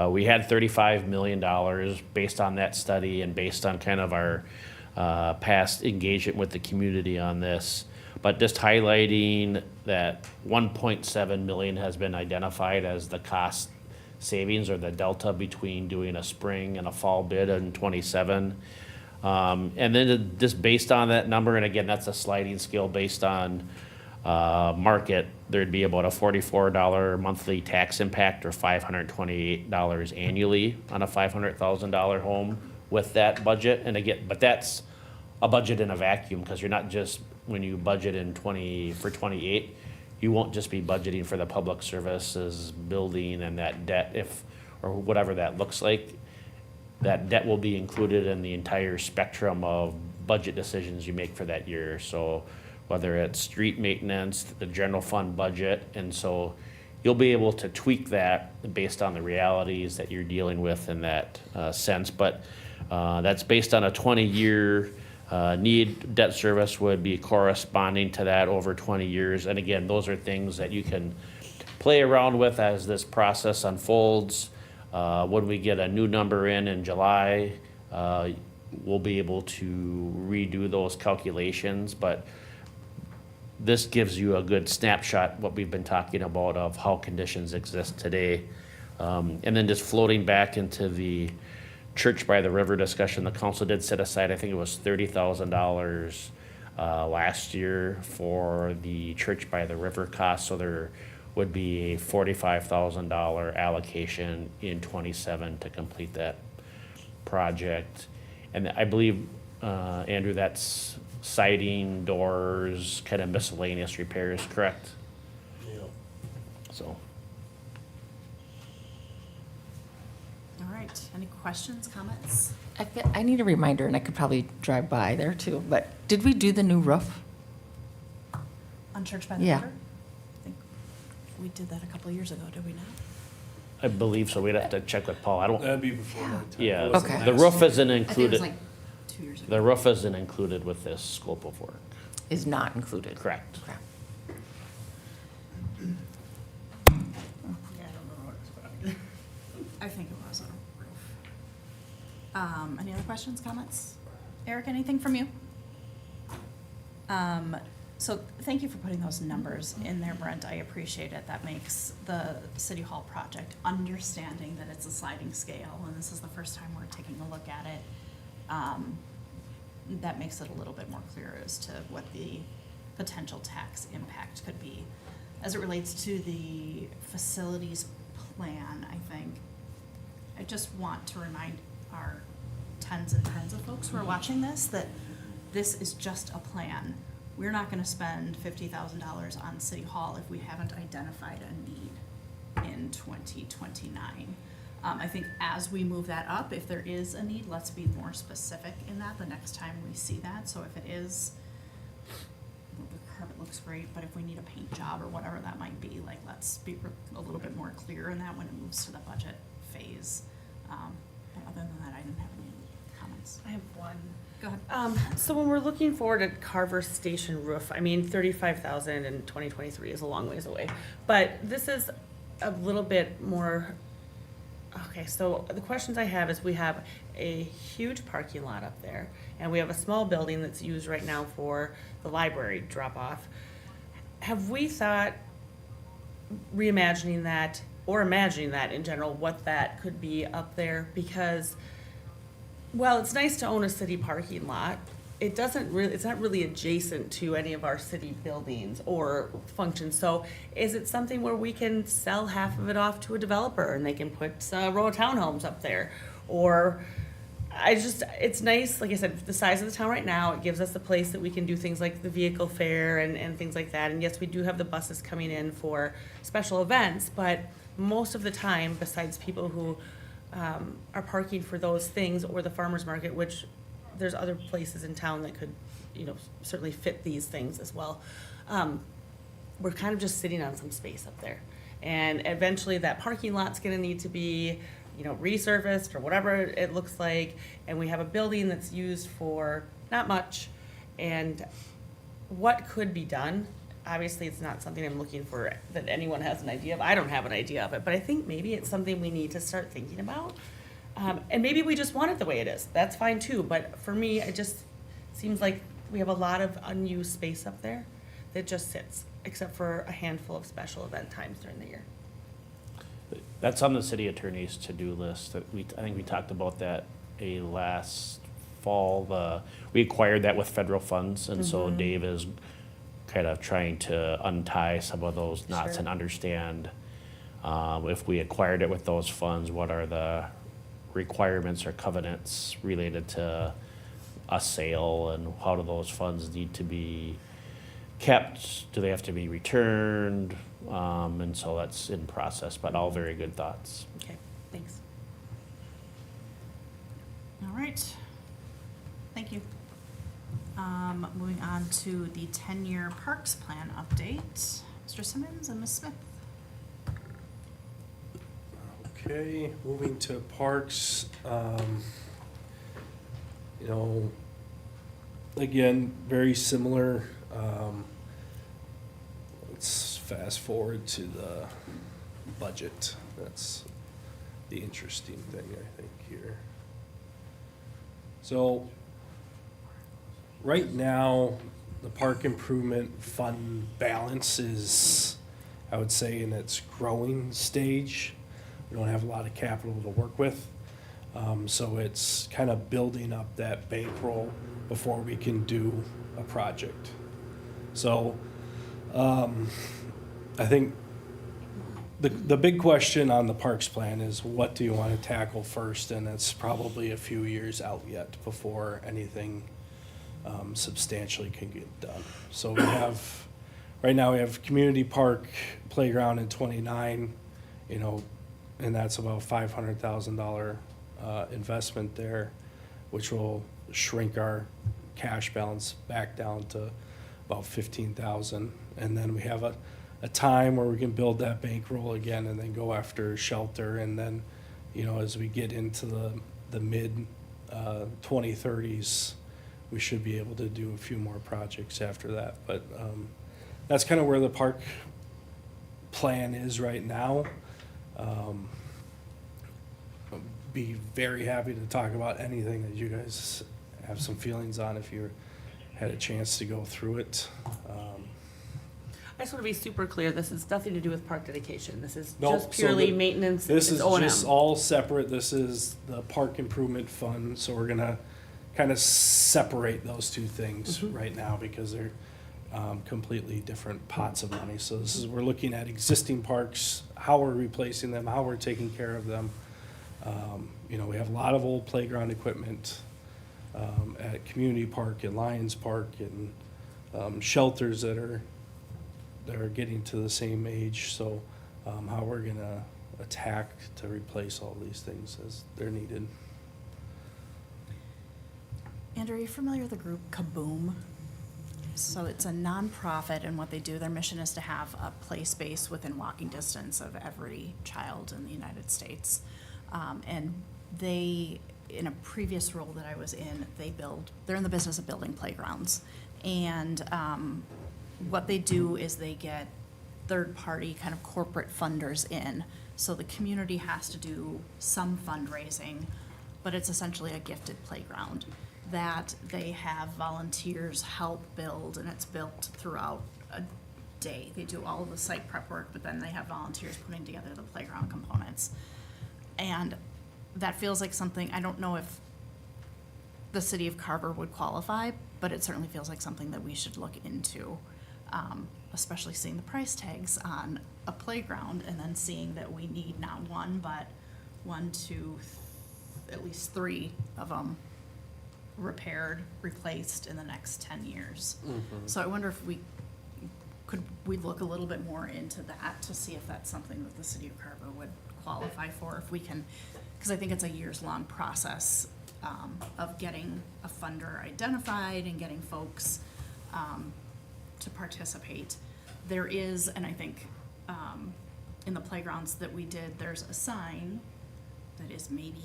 we had $35 million based on that study and based on kind of our past engagement with the community on this. But just highlighting that 1.7 million has been identified as the cost savings or the delta between doing a spring and a fall bid in 27. And then just based on that number, and again, that's a sliding scale based on market, there'd be about a $44 monthly tax impact or $528 annually on a $500,000 home with that budget. And again, but that's a budget in a vacuum, because you're not just, when you budget in for 28, you won't just be budgeting for the public services building and that debt, or whatever that looks like. That debt will be included in the entire spectrum of budget decisions you make for that year. So whether it's street maintenance, the general fund budget, and so you'll be able to tweak that based on the realities that you're dealing with in that sense. But that's based on a 20-year need. Debt service would be corresponding to that over 20 years. And again, those are things that you can play around with as this process unfolds. When we get a new number in July, we'll be able to redo those calculations. But this gives you a good snapshot, what we've been talking about, of how conditions exist today. And then just floating back into the Church by the River discussion, the council did set aside, I think it was $30,000 last year for the Church by the River cost. So there would be a $45,000 allocation in 27 to complete that project. And I believe, Andrew, that's siding, doors, kind of miscellaneous repairs, correct? Yeah. So. All right, any questions, comments? I need a reminder, and I could probably drive by there too, but did we do the new roof? On Church by the Yeah. River? I think we did that a couple of years ago, did we not? I believe so. We'd have to check with Paul. I don't, That'd be before my time. yeah, It wasn't Okay. the last roof year. isn't I think it was included. like 2 years ago. The roof isn't included with this scope of work. Is not included. Correct. Okay. I think it was on a roof. Any other questions, comments? Eric, anything from you? So thank you for putting those numbers in there, Brent. I appreciate it. That makes the City Hall project, understanding that it's a sliding scale, and this is the first time we're taking a look at it. That makes it a little bit more clear as to what the potential tax impact could be. As it relates to the facilities plan, I think, I just want to remind our tens and tens of folks who are watching this that this is just a plan. We're not gonna spend $50,000 on City Hall if we haven't identified a need in 2029. I think as we move that up, if there is a need, let's be more specific in that the next time we see that. So if it is, the carpet looks looks great, but if we need a paint job or whatever that might be, like, let's be a little bit more clear in that when it moves to the budget phase. But other than that, I didn't have any comments. I have one. Go ahead. So when we're looking forward at Carver Station roof, I mean, 35,000 in 2023 is a long ways away. But this is a little bit more, okay, so the questions I have is we have a huge parking lot up there, and we have a small building that's used right now for the library drop-off. Have we thought reimagining that, or imagining that in general, what that could be up there? Because well, it's nice to own a city parking lot. It's not really adjacent to any of our city buildings or functions. So is it something where we can sell half of it off to a developer and they can put a row of townhomes up there? Or it's nice, like I said, the size of the town right now, it gives us a place that we can do things like the vehicle fair and things like that. And yes, we do have the buses coming in for special events, but most of the time, besides people who are parking for those things, or the farmer's market, which there's other places in town that could, certainly fit these things as well. We're kind of just sitting on some space up there. And eventually that parking lot's gonna need to be, resurfaced or whatever it looks like. And we have a building that's used for not much. And what could be done? Obviously, it's not something I'm looking for that anyone has an idea of. I don't have an idea of it, but I think maybe it's something we need to start thinking about. And maybe we just want it the way it is. That's fine too. But for me, it just seems like we have a lot of unused space up there that just sits, except for a handful of special event times during the year. That's on the city attorney's to-do list. That I think we talked about that last fall. We acquired that with federal funds, and so Dave is kind of trying to untie some of those knots Sure. and understand if we acquired it with those funds, what are the requirements or covenants related to a sale, and how do those funds need to be kept? Do they have to be returned? And so that's in process, but all very good thoughts. Okay, thanks. All right. Thank you. Moving on to the 10-year parks plan update. Mr. Simmons and Ms. Smith. Okay, moving to parks, again, very similar. Let's fast forward to the budget. That's the interesting thing, I think, here. So, right now, the park improvement fund balance is, I would say, in its growing stage. We don't have a lot of capital to work with. So it's kind of building up that bankroll before we can do a project. So I think the big question on the parks plan is, what do you want to tackle first? And it's probably a few years out yet before anything substantially can get done. So we have, right now we have community park playground in 29, and that's about $500,000 investment there, which will shrink our cash balance back down to about 15,000. And then we have a time where we can build that bankroll again and then go after shelter. And then, as we get into the mid 2030s, we should be able to do a few more projects after that. But that's kind of where the park plan is right now. Be very happy to talk about anything that you guys have some feelings on if you had a chance to go through it. I just want to be super clear, this has nothing to do with park dedication. This is No, just so purely the- maintenance. This it's is O&M. just all separate. This is the park improvement fund, so we're gonna kind of separate those two things right now because they're completely different pots of money. So this is, we're looking at existing parks, how we're replacing them, how we're taking care of them. We have a lot of old playground equipment at Community Park and Lions Park, and shelters that are getting to the same age. So how we're gonna attack to replace all these things as they're needed. Andrew, are you familiar with the group Kaboom? So it's a nonprofit, and what they do, their mission is to have a play space within walking distance of every child in the United States. And they, in a previous role that I was in, they're in the business of building playgrounds. And what they do is they get third-party kind of corporate funders in. So the community has to do some fundraising, but it's essentially a gifted playground that they have volunteers help build, and it's built throughout a day. They do all of the site prep work, but then they have volunteers putting together the playground components. And that feels like something, I don't know if the city of Carver would qualify, but it certainly feels like something that we should look into, especially seeing the price tags on a playground and then seeing that we need not one, but one, two, at least three of them repaired, replaced in the next 10 years. So I wonder if we look a little bit more into that to see if that's something that the city of Carver would qualify for, if we can, because I think it's a years-long process of getting a funder identified and getting folks to participate. There is, and I think in the playgrounds that we did, there's a sign that is maybe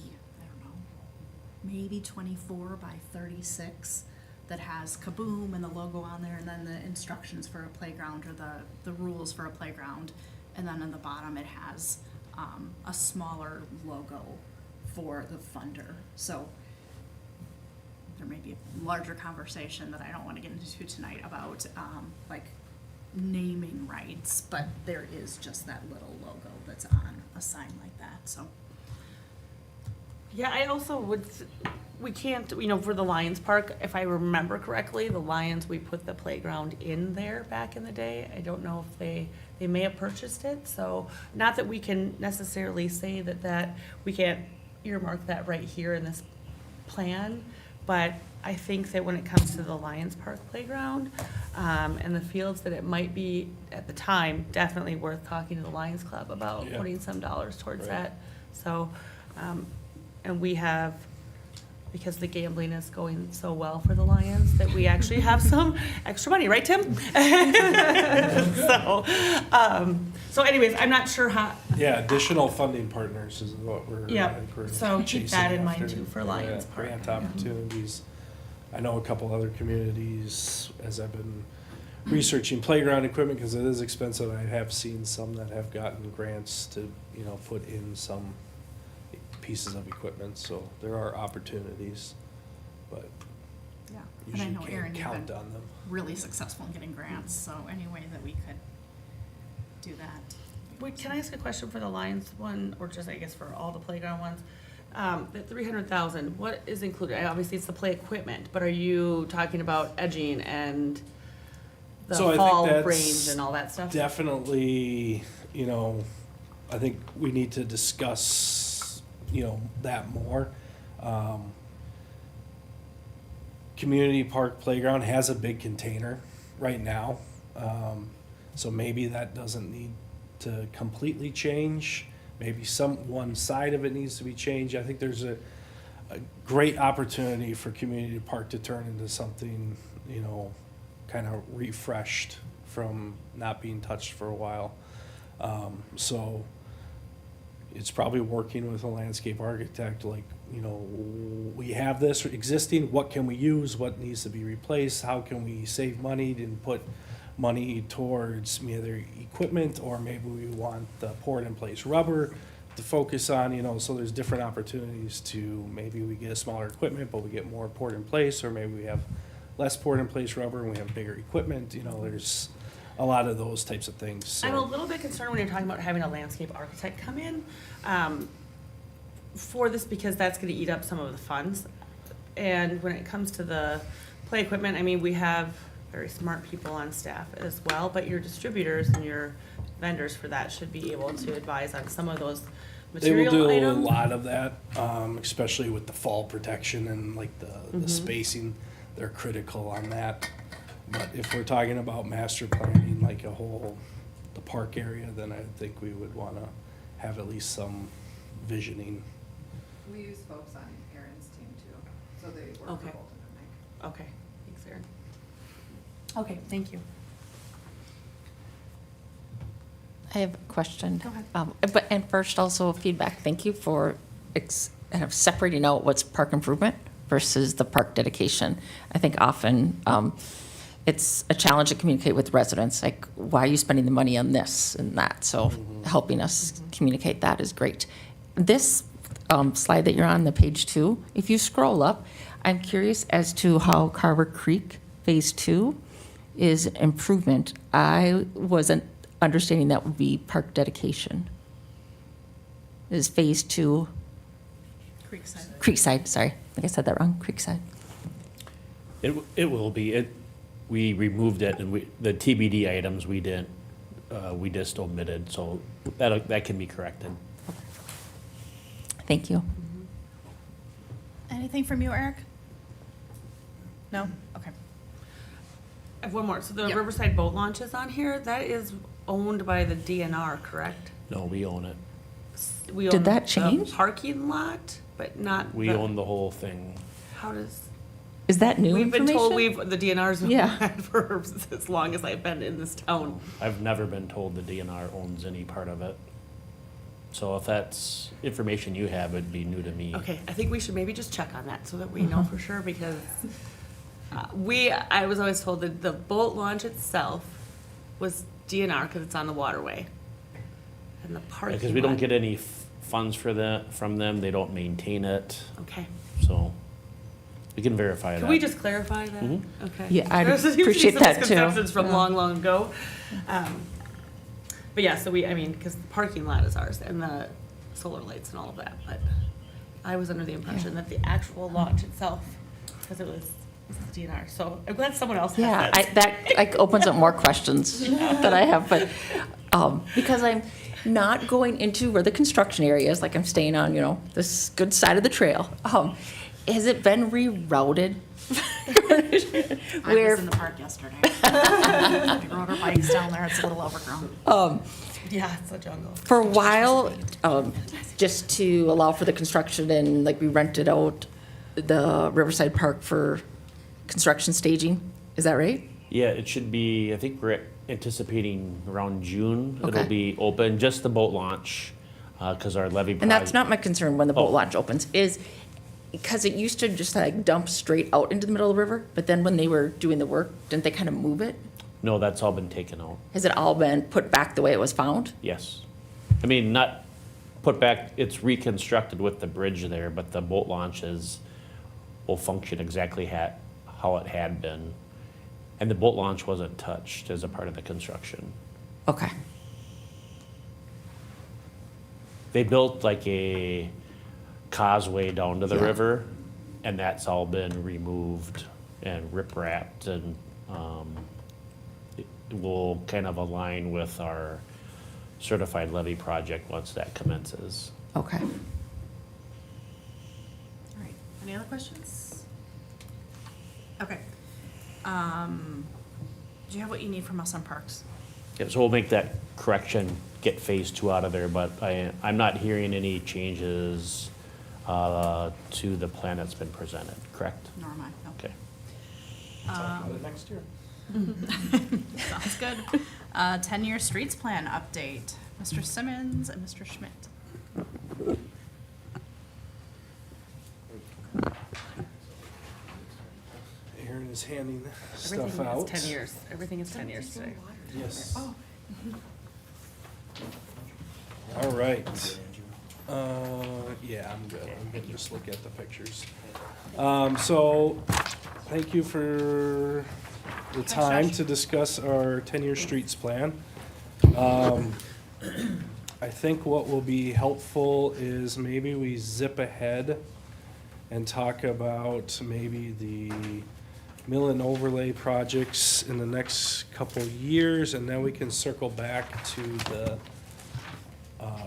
24 by 36 that has Kaboom and the logo on there, and then the instructions for a playground, or the rules for a playground. And then on the bottom, it has a smaller logo for the funder. So there may be a larger conversation that I don't want to get into tonight about like naming rights, but there is just that little logo that's on a sign like that, so. Yeah, I also we can't, for the Lions Park, if I remember correctly, the Lions, we put the playground in there back in the day. I don't know if they may have purchased it, so not that we can necessarily say that we can't earmark that right here in this plan, but I think that when it comes to the Lions Park playground and the fields, that it might be, at the time, definitely worth talking to the Lions Club about putting some dollars towards that. So, and we have, because the gambling is going so well for the Lions, that we actually have some extra money, right, Tim? So anyways, I'm not sure how. Yeah, additional funding partners is what we're. So keep that in mind after. too for Lions Park. Grant opportunities. I know a couple other communities, as I've been researching playground equipment, because it is expensive. I have seen some that have gotten grants to, put in some pieces of equipment, so there are opportunities, but Yeah, and I usually know you Erin, can't you've count been on them. really successful in getting grants, so any way that we could do that. Wait, can I ask a question for the Lions one, or just, I guess, for all the playground ones? The 300,000, what is included? Obviously, it's the play equipment, but are you talking about edging and the So I think fall that's range and all that stuff? Definitely, I think we need to discuss, that more. Community Park Playground has a big container right now. So maybe that doesn't need to completely change. Maybe one side of it needs to be changed. I think there's a great opportunity for Community Park to turn into something, kind of refreshed from not being touched for a while. So it's probably working with a landscape architect, like, we have this existing, what can we use, what needs to be replaced, how can we save money and put money towards either equipment, or maybe we want the poured-in-place rubber to focus on, so there's different opportunities to, maybe we get a smaller equipment, but we get more poured-in-place, or maybe we have less poured-in-place rubber and we have bigger equipment, there's a lot of those types of things. So. I'm a little bit concerned when you're talking about having a landscape architect come in for this, because that's gonna eat up some of the funds. And when it comes to the play equipment, I mean, we have very smart people on staff as well, but your distributors and your vendors for that should be able to advise on some of those material items. They will do a lot of that, especially with the fall protection and like the spacing. They're critical on that. But if we're talking about master planning, like the park area, then I think we would want to have at least some visioning. We use folks on Erin's team too, so they work for Okay. Bolton and Mike. Okay, thanks, Erin. Okay, thank you. I have a question. Go ahead. And first also feedback, thank you for kind of separating out what's park improvement versus the park dedication. I think often it's a challenge to communicate with residents, like, why are you spending the money on this and that? So helping us communicate that is great. This slide that you're on, the page 2, if you scroll up, I'm curious as to how Carver Creek Phase 2 is improvement. I wasn't understanding that would be park dedication. Is Phase 2, Creekside, sorry, I think I said that wrong, Creekside. It will be, we removed it, and the TBD items we didn't, we just omitted, so that can be corrected. Thank you. Anything from you, Eric? No? Okay. I have one more. So the Yep. Riverside boat launch is on here. That is owned by the DNR, correct? No, we own it. We Did own that the change? parking lot, but not We the, own the whole thing. How does? Is that new We've been information? told the DNR's known Yeah. that for as long as I've been in this town. I've never been told the DNR owns any part of it. So if that's information you have, it'd be new to me. Okay, I think we should maybe just check on that so that we know for sure, because I was always told that the boat launch itself was DNR because it's on the waterway. And the parking Because we don't lot- get any funds from them, they don't maintain it, Okay. so we can verify that. Can we just clarify that? Mhm. Okay. Yeah, I'd There seems to be appreciate some that too. misconceptions from Yeah. long, long ago. But yeah, so because the parking lot is ours and the solar lights and all of that, but I was under the impression that the actual launch itself, because it was DNR, so I'm glad someone else has Yeah, that. that like opens up more questions that I have, but, because I'm not going into where the construction area is, like I'm staying on, this good side of the trail. Has it been rerouted? I was in the park yesterday. We rode our bikes down there, it's a little overgrown. Yeah, it's a jungle. For a while, just to allow for the construction and like we rented out the Riverside Park for construction staging, is that right? Yeah, it should be, I think we're anticipating around June, Okay. it'll be open, just the boat launch, because our levee. And that's not my concern when the boat Oh. launch opens, is because it used to just like dump straight out into the middle of the river, but then when they were doing the work, didn't they kind of move it? No, that's all been taken out, Has it all been put back the way it was found? yes. I mean, not put back, it's reconstructed with the bridge there, but the boat launches will function exactly how it had been. And the boat launch wasn't touched as a part of the construction. Okay, They built like a causeway down to the Yeah. river, and that's all been removed and rip-wrapped, and it will kind of align with our certified levy project once that commences. okay. All right, any other questions? Okay. Do you have what you need from us on parks? Yeah, so we'll make that correction, get phase 2 out of there, but I'm not hearing any changes to the plan that's been presented, correct? Nor am I, no. Okay. Talk about it next year. Sounds good. 10-year streets plan update, Mr. Simmons and Mr. Schmidt. Erin is handing stuff Everything out. is 10 years. Everything is 10 years today. Yes. All right. Yeah, I'm good. I'm gonna just look at the pictures. So, thank you for the time to discuss our 10-year streets plan. I think what will be helpful is maybe we zip ahead and talk about maybe the mill and overlay projects in the next couple years, and then we can circle back to the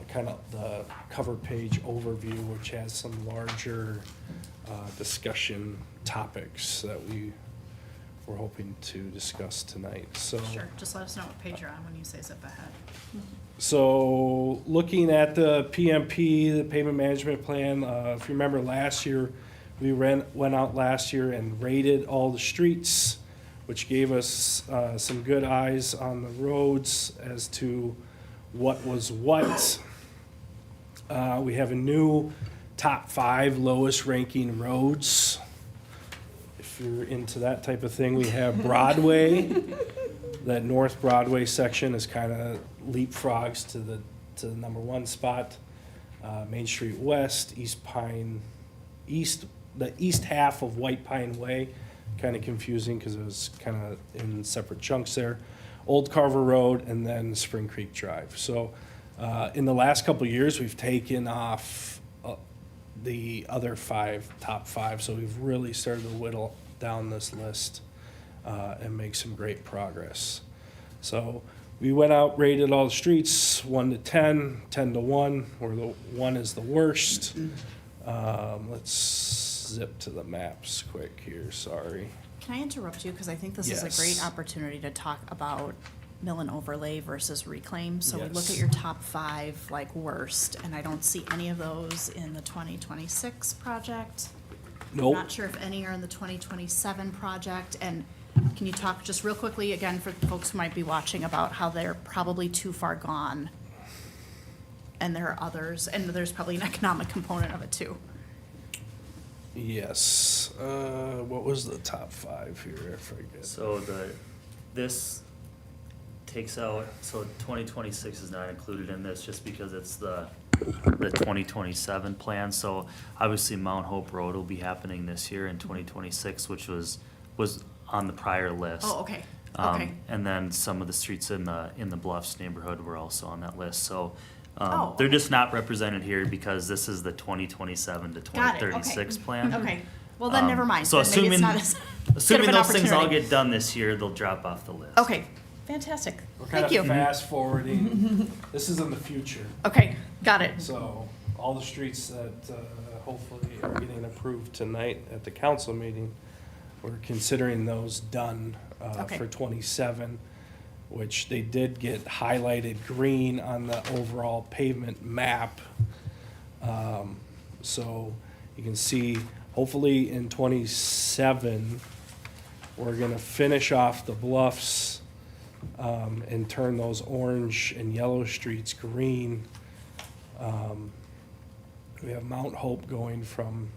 kind of the cover page overview, which has some larger discussion topics that we were hoping to discuss tonight. So, Sure, just let us know what page you're on when you say zip ahead. so looking at the PMP, the pavement management plan, if you remember last year, we went out last year and rated all the streets. which gave us some good eyes on the roads as to what was what. We have a new top 5 lowest ranking roads. If you're into that type of thing, we have Broadway. That North Broadway section is kind of leapfrogs to the number 1 spot. Main Street West, the east half of White Pine Way, kind of confusing because it was kind of in separate chunks there. Old Carver Road, and then Spring Creek Drive. So in the last couple of years, we've taken off the other top five. So we've really started to whittle down this list and make some great progress. So we went out, rated all the streets, 1 to 10, 10 to 1, where the 1 is the worst. Let's zip to the maps quick here, sorry. Can I interrupt you? Because I think this is a Yes. great opportunity to talk about mill and overlay versus reclaim. So we look Yes. at your top 5, like worst, and I don't see any of those in the 2026 project. Nope. I'm not sure if any are in the 2027 project. And can you talk just real quickly, again, for folks who might be watching, about how they're probably too far gone? And there are others, and there's probably an economic component of it too. Yes, what was the top 5 here, I forget. So this takes out, so 2026 is not included in this just because it's the 2027 plan. So obviously Mount Hope Road will be happening this year in 2026, which was on the prior list. Oh, okay, Um, okay. And then some of the streets in the Bluffs neighborhood were also on that list. So Oh, they're okay. just not represented here because this is the 2027 to Got it, okay. 2036 plan. Okay, well then, never mind. So Then maybe it's not as good of assuming an those things all opportunity. get done this year, they'll drop off the list. Okay, fantastic. We're Thank kind you. of fast forwarding, this is in the future. Okay, got it. So all the streets that hopefully are getting approved tonight at the council meeting, we're considering those done Okay. for 27, which they did get highlighted green on the overall pavement map. So you can see, hopefully in 27, we're gonna finish off the Bluffs and turn those orange and yellow streets green. We have Mount Hope going from,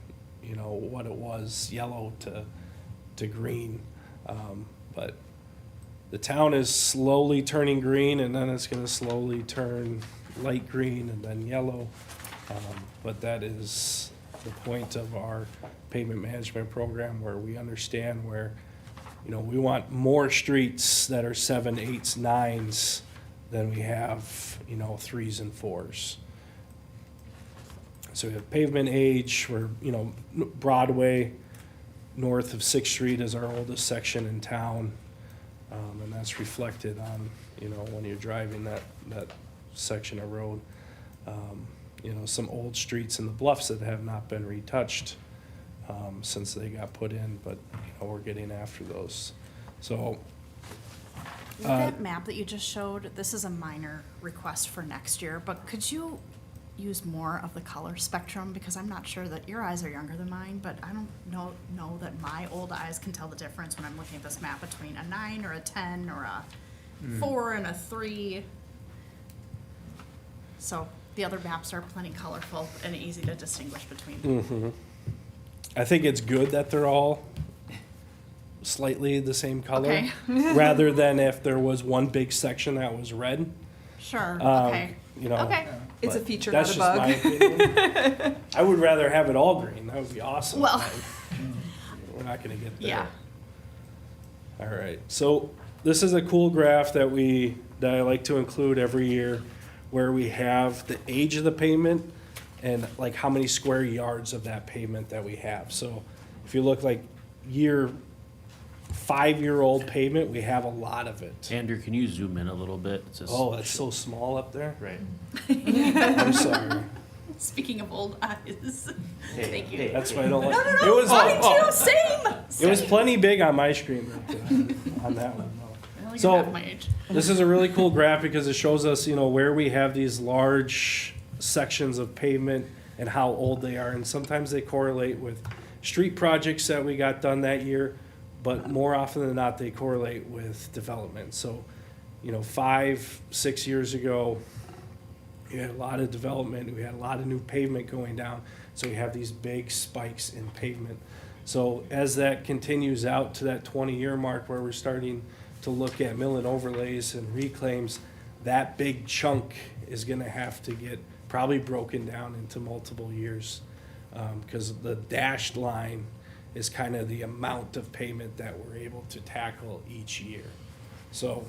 what it was, yellow to green. But the town is slowly turning green, and then it's gonna slowly turn light green and then yellow. But that is the point of our pavement management program, where we understand where, we want more streets that are 7, 8s, 9s than we have, 3s and 4s. So we have pavement age, where, Broadway, north of 6th Street is our oldest section in town. And that's reflected on, when you're driving that section of road. Some old streets in the Bluffs that have not been retouched since they got put in, but, we're getting after those. So, With that map that you just showed, this is a minor request for next year, but could you use more of the color spectrum? Because I'm not sure that your eyes are younger than mine, but I don't know that my old eyes can tell the difference when I'm looking at this map between a 9 or a 10 or a 4 and a 3. So the other maps are plenty colorful and easy to distinguish between. I think it's good that they're all slightly the same color, Okay. rather than if there was one big section that was red. Sure, Um, okay. Okay. It's a but feature, that's not a just bug. my opinion. I would rather have it all green. That would be awesome. Well- We're not gonna get there. Yeah. All right, so this is a cool graph that I like to include every year, where we have the age of the pavement and like how many square yards of that pavement that we have. So if you look like 5-year-old pavement, we have a lot of it. Andrew, can you zoom in a little bit? It's just- Oh, it's so small up there? Right. I'm sorry. Speaking of old eyes, thank you. That's why I don't like. No, It was, mine oh, too, same. it was plenty big on my screen on that one. I only So- got half my age. This is a really cool graph because it shows us, where we have these large sections of pavement and how old they are. And sometimes they correlate with street projects that we got done that year, but more often than not, they correlate with development. So, 5, 6 years ago, you had a lot of development, we had a lot of new pavement going down, so you have these big spikes in pavement. So as that continues out to that 20-year mark where we're starting to look at mill and overlays and reclaims, that big chunk is gonna have to get probably broken down into multiple years. Because the dashed line is kind of the amount of payment that we're able to tackle each year. So,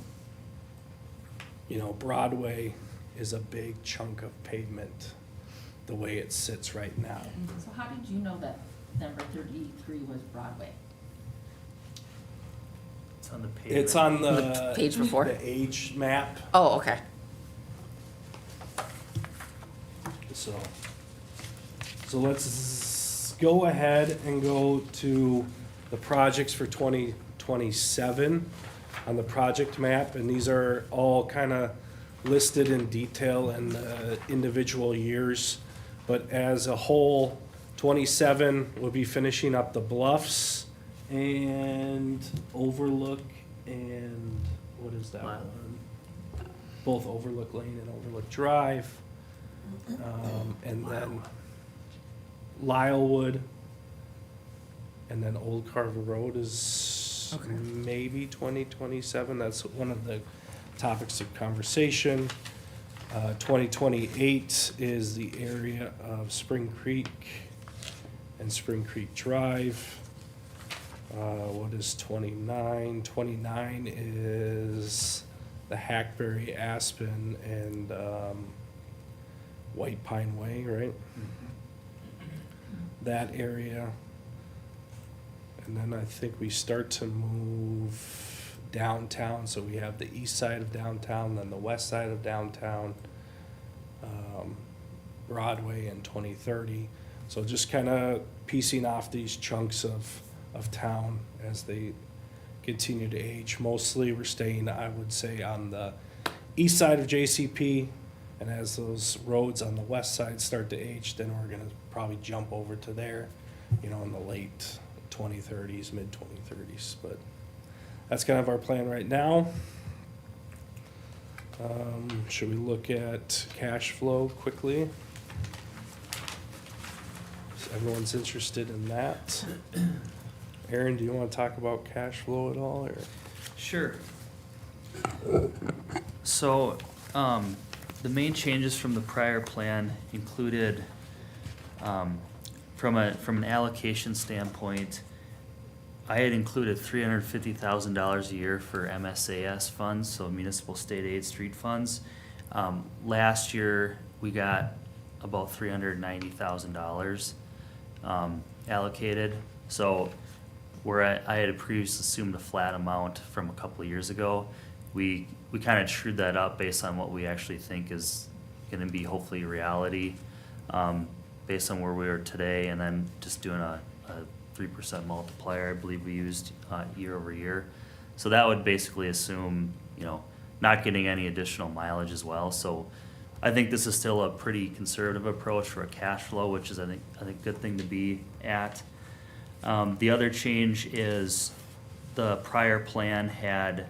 Broadway is a big chunk of pavement, the way it sits right now. So how did you know that number 33 was Broadway? It's on the page. It's on The the. page before? The age map, Oh, okay. so let's go ahead and go to the projects for 2027 on the project map, and these are all kind of listed in detail in the individual years. But as a whole, 27 will be finishing up the Bluffs and Overlook and, what is that Lyle. one? Both Overlook Lane and Overlook Drive. And then Lylewood, and then Old Carver Road is Okay. maybe 2027. That's one of the topics of conversation. 2028 is the area of Spring Creek and Spring Creek Drive. What is 29? 29 is the Hackberry, Aspen, and White Pine Way, right? That area. And then I think we start to move downtown, so we have the east side of downtown, then the west side of downtown, Broadway in 2030. So just kind of piecing off these chunks of town as they continue to age. Mostly we're staying, I would say, on the east side of JCP, and as those roads on the west side start to age, then we're gonna probably jump over to there, in the late 2030s, mid 2030s. But that's kind of our plan right now. Should we look at cash flow quickly? Everyone's interested in that. Erin, do you want to talk about cash flow at all, or? Sure. So, the main changes from the prior plan included, from an allocation standpoint, I had included $350,000 a year for MSAS funds, so municipal state aid street funds. Last year, we got about $390,000 allocated. So where I had previously assumed a flat amount from a couple of years ago, we kind of trued that up based on what we actually think is going to be hopefully reality, based on where we are today, and then just doing a 3% multiplier, I believe we used year over year. So that would basically assume, not getting any additional mileage as well. So I think this is still a pretty conservative approach for a cash flow, which is, I think a good thing to be at. The other change is the prior plan had,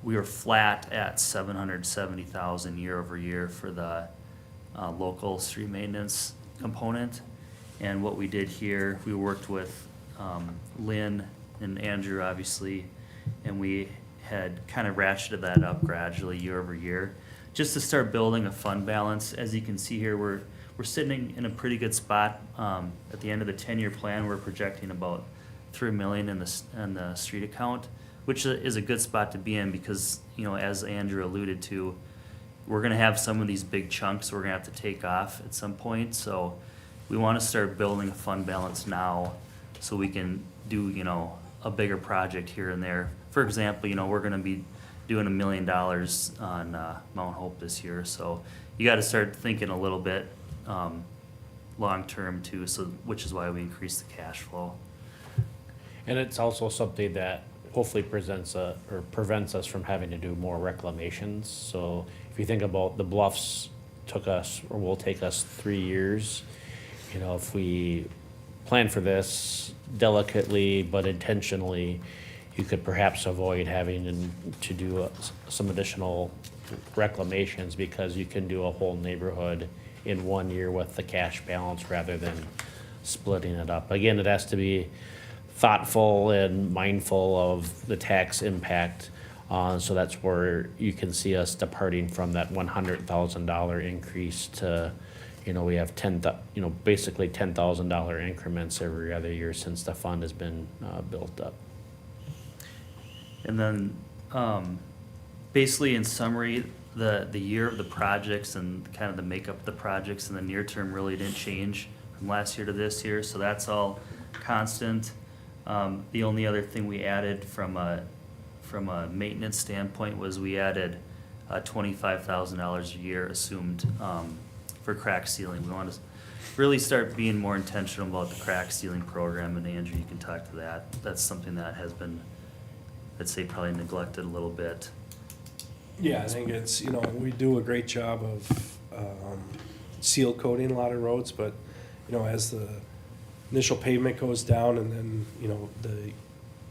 we were flat at $770,000 year over year for the local street maintenance component. And what we did here, we worked with Lynn and Andrew, obviously, and we had kind of ratcheted that up gradually year over year, just to start building a fund balance. As you can see here, we're sitting in a pretty good spot. At the end of the 10-year plan, we're projecting about $3 million in the street account, which is a good spot to be in because, as Andrew alluded to, we're gonna have some of these big chunks we're gonna have to take off at some point. So we wanna start building a fund balance now so we can do, a bigger project here and there. For example, we're gonna be doing $1 million on Mount Hope this year. So you gotta start thinking a little bit long-term too, so which is why we increased the cash flow. And it's also something that hopefully prevents us from having to do more reclamations. So if you think about the Bluffs will take us 3 years. If we plan for this delicately but intentionally, you could perhaps avoid having to do some additional reclamations because you can do a whole neighborhood in 1 year with the cash balance rather than splitting it up. Again, it has to be thoughtful and mindful of the tax impact. So that's where you can see us departing from that $100,000 increase to, we have basically $10,000 increments every other year since the fund has been built up. And then, basically in summary, the year of the projects and kind of the makeup of the projects in the near term really didn't change from last year to this year, so that's all constant. The only other thing we added from a maintenance standpoint was we added $25,000 a year assumed for crack sealing. We want to really start being more intentional about the crack sealing program, and Andrew, you can talk to that. That's something that has been, I'd say, probably neglected a little bit. Yeah, I think it's, we do a great job of seal coating a lot of roads, but, as the initial pavement goes down and then, the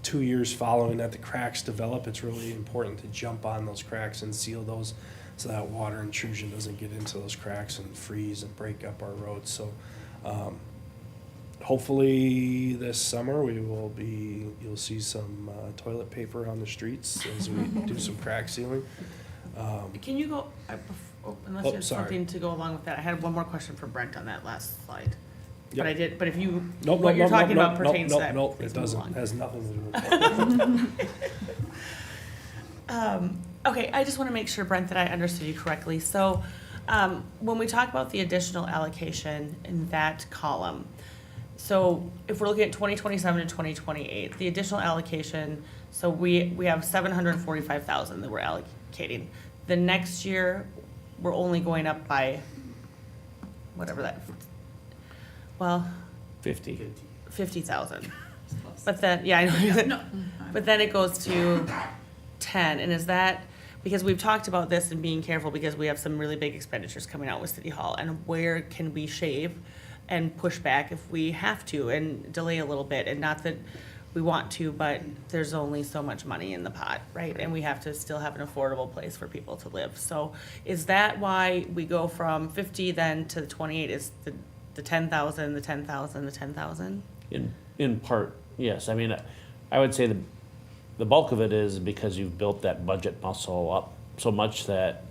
2 years following that, the cracks develop, it's really important to jump on those cracks and seal those so that water intrusion doesn't get into those cracks and freeze and break up our roads. So hopefully this summer you'll see some toilet paper on the streets as we do some crack sealing. Can you go, unless you have sorry. something to go along with that, I had one more question for Brent on that last slide. Yep. But if you, Nope, what you're nope, talking nope, about nope, pertains to nope, that. nope, please it move doesn't, along. has nothing to do with that. Okay, I just want to make sure, Brent, that I understood you correctly. So, when we talk about the additional allocation in that column, so if we're looking at 2027 to 2028, the additional allocation, so we have 745,000 that we're allocating. The next year, we're only going up by whatever that, well, 50,000. But then, yeah, I know. But then it goes to 10, and is that, because we've talked about this and being careful because we have some really big expenditures coming out with City Hall, and where can we shave and push back if we have to and delay a little bit, and not that we want to, but there's only so much money in the pot, right? And we have to still have an affordable place for people to live. So is that why we go from 50 then to the 28, is the 10,000, the 10,000, the 10,000? In part, yes. I mean, I would say the bulk of it is because you've built that budget muscle up so much that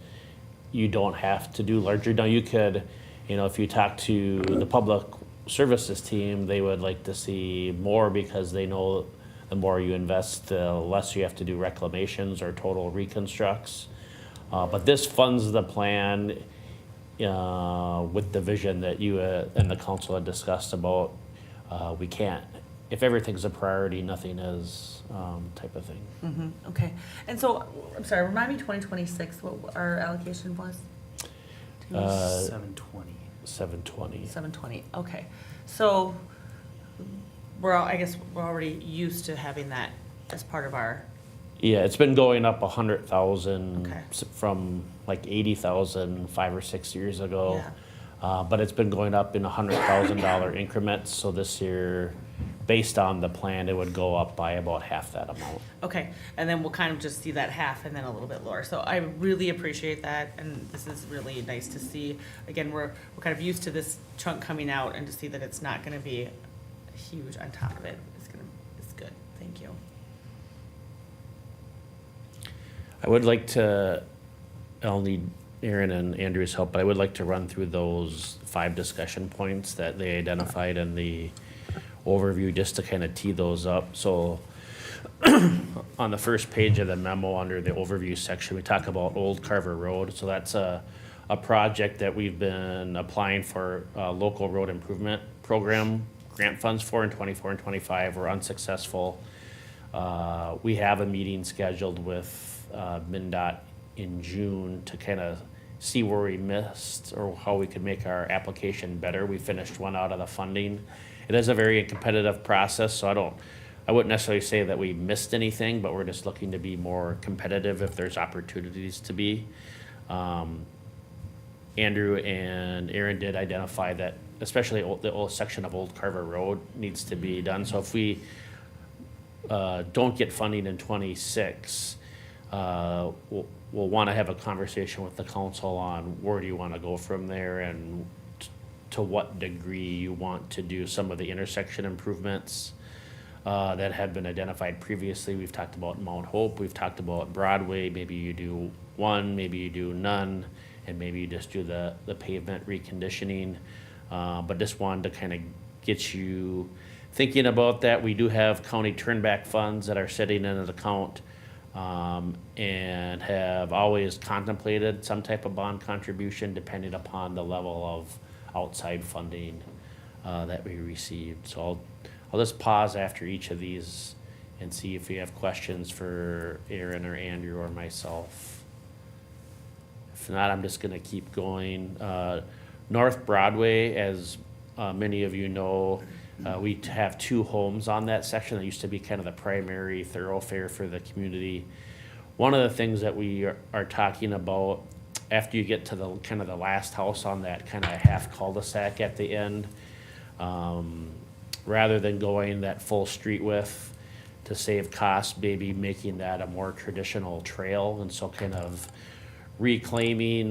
you don't have to do larger. Now, you could, if you talk to the public services team, they would like to see more because they know the more you invest, the less you have to do reclamations or total reconstructs. But this funds the plan with the vision that you and the council had discussed about. We can't, if everything's a priority, nothing is, type of thing. Mm-hmm, okay. And so, I'm sorry, remind me 2026, what our allocation was? 720. 720. 720, okay. So, I guess we're already used to having that as part of our, Yeah, it's been going up 100,000 Okay. from like 80,000 5 or 6 years ago. Yeah. But it's been going up in $100,000 increments. So this year, based on the plan, it would go up by about half that amount. okay. And then we'll kind of just see that half and then a little bit lower. So I really appreciate that, and this is really nice to see. Again, we're kind of used to this chunk coming out, and to see that it's not gonna be huge on top of it, it's good. Thank you. I would like to, I'll need Erin and Andrew's help, but I would like to run through those 5 discussion points that they identified in the overview, just to kind of tee those up. So on the first page of the memo, under the overview section, we talk about Old Carver Road. So that's a project that we've been applying for local road improvement program grant funds for in 24 and 25. We're unsuccessful. We have a meeting scheduled with MnDOT in June to kind of see where we missed or how we could make our application better. We finished one out of the funding. It is a very competitive process, so I wouldn't necessarily say that we missed anything, but we're just looking to be more competitive if there's opportunities to be. Andrew and Erin did identify that especially the old section of Old Carver Road needs to be done. So if we don't get funding in '26, we'll want to have a conversation with the council on where do you want to go from there and to what degree you want to do some of the intersection improvements that had been identified previously. We've talked about Mount Hope, we've talked about Broadway, maybe you do one, maybe you do none, and maybe you just do the pavement reconditioning. But just wanted to kind of get you thinking about that. We do have county turnback funds that are sitting in an account and have always contemplated some type of bond contribution depending upon the level of outside funding that we received. So I'll just pause after each of these and see if you have questions for Erin or Andrew or myself. If not, I'm just gonna keep going. North Broadway, as many of you know, we have 2 homes on that section that used to be kind of the primary thoroughfare for the community. One of the things that we are talking about after you get to the kind of the last house on that kind of half cul-de-sac at the end, rather than going that full street width to save costs, maybe making that a more traditional trail, and so kind of reclaiming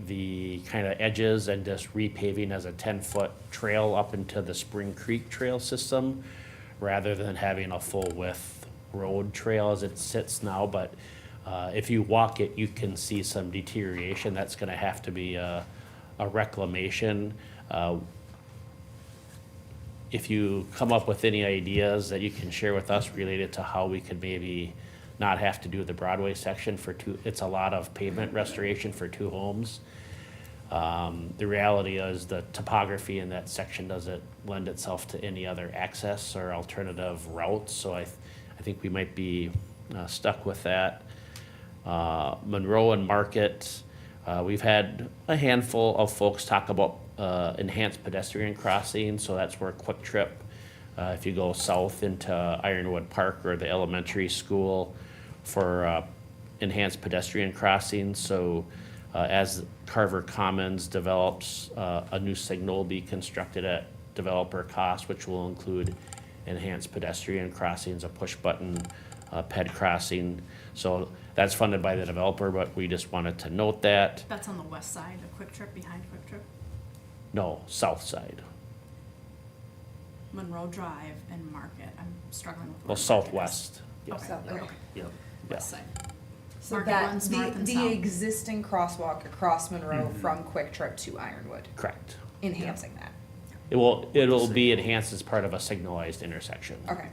the kind of edges and just repaving as a 10-foot trail up into the Spring Creek Trail system, rather than having a full width road trail as it sits now. But if you walk it, you can see some deterioration. That's gonna have to be a reclamation. If you come up with any ideas that you can share with us related to how we could maybe not have to do the Broadway section for 2, it's a lot of pavement restoration for 2 homes. The reality is the topography in that section doesn't lend itself to any other access or alternative routes, so I think we might be stuck with that. Monroe and Market, we've had a handful of folks talk about enhanced pedestrian crossing, so that's where Quick Trip, if you go south into Ironwood Park or the elementary school for enhanced pedestrian crossing. So as Carver Commons develops, a new signal will be constructed at developer cost, which will include enhanced pedestrian crossings, a push button ped crossing. So that's funded by the developer, but we just wanted to note that. That's on the west side, the Quick Trip, behind Quick Trip. No, south side. Monroe Drive and Market. I'm struggling with. Well, where Market is. southwest. Okay, South, okay. okay. Yep. West side. So Market that, runs north and the south. existing crosswalk across Monroe from Quick Trip to Ironwood, Correct. enhancing that. It'll be enhanced as part of a signalized intersection. Okay.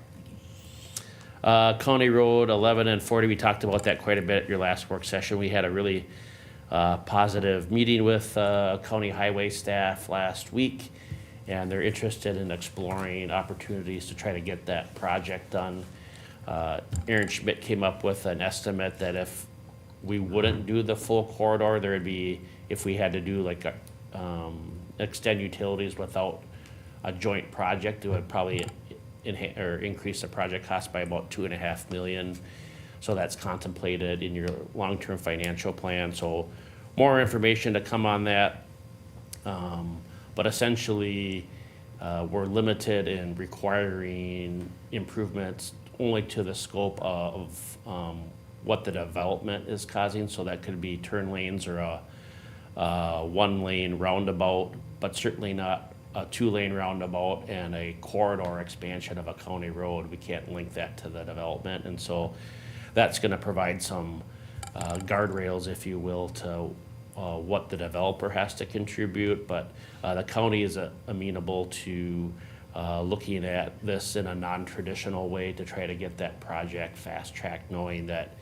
County Road 11 and 40, we talked about that quite a bit at your last work session. We had a really positive meeting with county highway staff last week, and they're interested in exploring opportunities to try to get that project done. Erin Schmidt came up with an estimate that if we wouldn't do the full corridor, there would be, if we had to do like a, extend utilities without a joint project, it would probably increase the project cost by about $2.5 million. So that's contemplated in your long-term financial plan. So more information to come on that. But essentially, we're limited in requiring improvements only to the scope of what the development is causing. So that could be turn lanes or a 1-lane roundabout, but certainly not a 2-lane roundabout and a corridor expansion of a county road. We can't link that to the development. And so that's gonna provide some guardrails, if you will, to what the developer has to contribute. But the county is amenable to looking at this in a non-traditional way to try to get that project fast-tracked, knowing that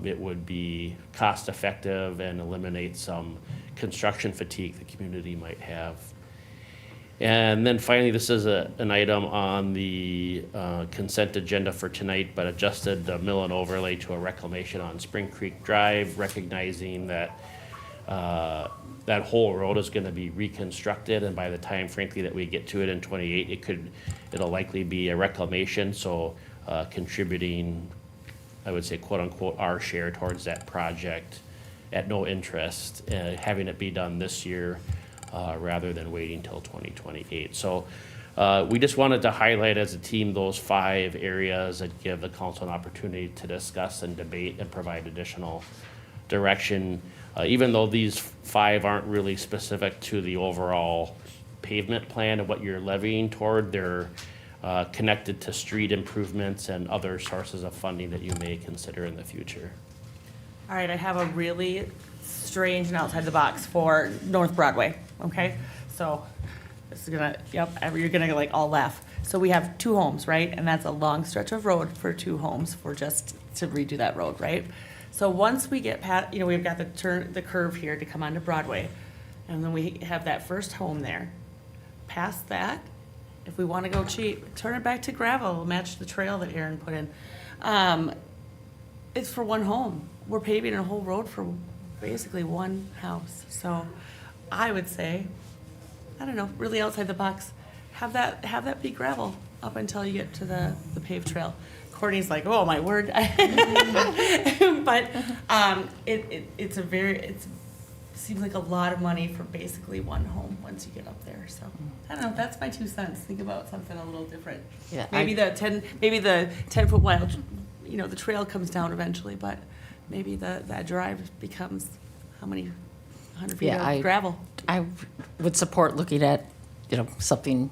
it would be cost-effective and eliminate some construction fatigue the community might have. And then finally, this is an item on the consent agenda for tonight, but adjusted the mill and overlay to a reclamation on Spring Creek Drive, recognizing that that whole road is gonna be reconstructed, and by the time, frankly, that we get to it in '28, it'll likely be a reclamation, so contributing, I would say, quote unquote, our share towards that project at no interest, having it be done this year rather than waiting till 2028. So we just wanted to highlight as a team those 5 areas that give the council an opportunity to discuss and debate and provide additional direction. Even though these 5 aren't really specific to the overall pavement plan and what you're levying toward, they're connected to street improvements and other sources of funding that you may consider in the future. All right, I have a really strange and outside the box for North Broadway, okay? So this is gonna, yep, you're gonna like all laugh. So we have 2 homes, right? And that's a long stretch of road for 2 homes for just to redo that road, right? So once we get past, you know, we've got the curve here to come onto Broadway, and then we have that first home there. Past that, if we wanna go cheap, turn it back to gravel, match the trail that Erin put in. It's for 1 home. We're paving a whole road for basically 1 house. So I would say, I don't know, really outside the box, have that be gravel up until you get to the paved trail. Courtney's like, oh my word. But it seems like a lot of money for basically 1 home once you get up there. So I don't know, that's my 2 cents. Think about something a little different. Yeah, Maybe the 10-foot wide, you know, the trail comes down eventually, but maybe that drive becomes how many 100 feet Yeah, of gravel? I would support looking at, you know, something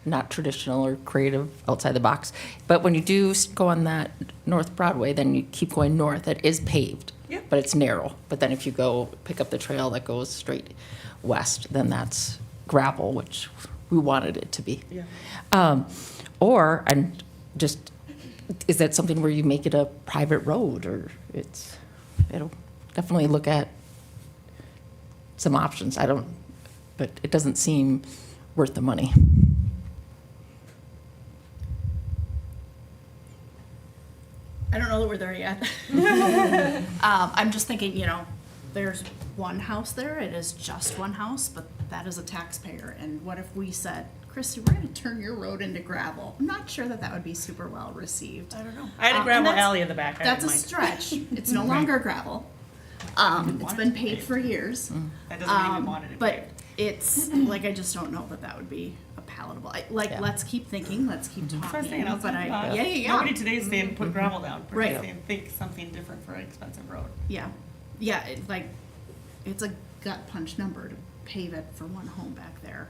not traditional or creative outside the box. But when you do go on that North Broadway, then you keep going north. It is paved, Yep. but it's narrow. But then if you go pick up the trail that goes straight west, then that's gravel, which we wanted it to be. Yeah. And just, is that something where you make it a private road, or it'll definitely look at some options. But it doesn't seem worth the money. I don't know that we're there yet. I'm just thinking, you know, there's 1 house there, it is just 1 house, but that is a taxpayer. And what if we said, Christy, we're gonna turn your road into gravel? I'm not sure that would be super well received. I don't know. I had a and gravel that's- alley in the back. I That's a didn't mind. stretch. It's no longer gravel. It's been paved for years. That doesn't mean we wanted it But paved. it's, like, I just don't know that would be a palatable, Yeah. let's keep thinking, let's keep That's what I'm talking. saying, But outside the box. yeah. Nobody today's saying put gravel down. We're just Right. saying think something different for an expensive road. Yeah, it's a gut punch number to pave it for 1 home back there.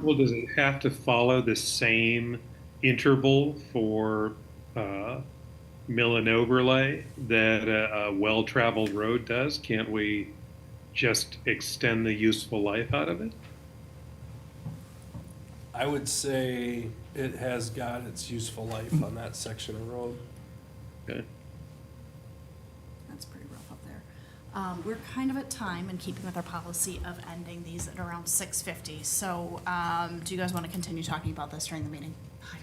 Well, does it have to follow the same interval for mill and overlay that a well-traveled road does? Can't we just extend the useful life out of it? I would say it has got its useful life on that section of road. Okay. That's pretty rough up there. We're kind of at time in keeping with our policy of ending these at around 6:50. So, do you guys want to continue talking about this during the meeting? I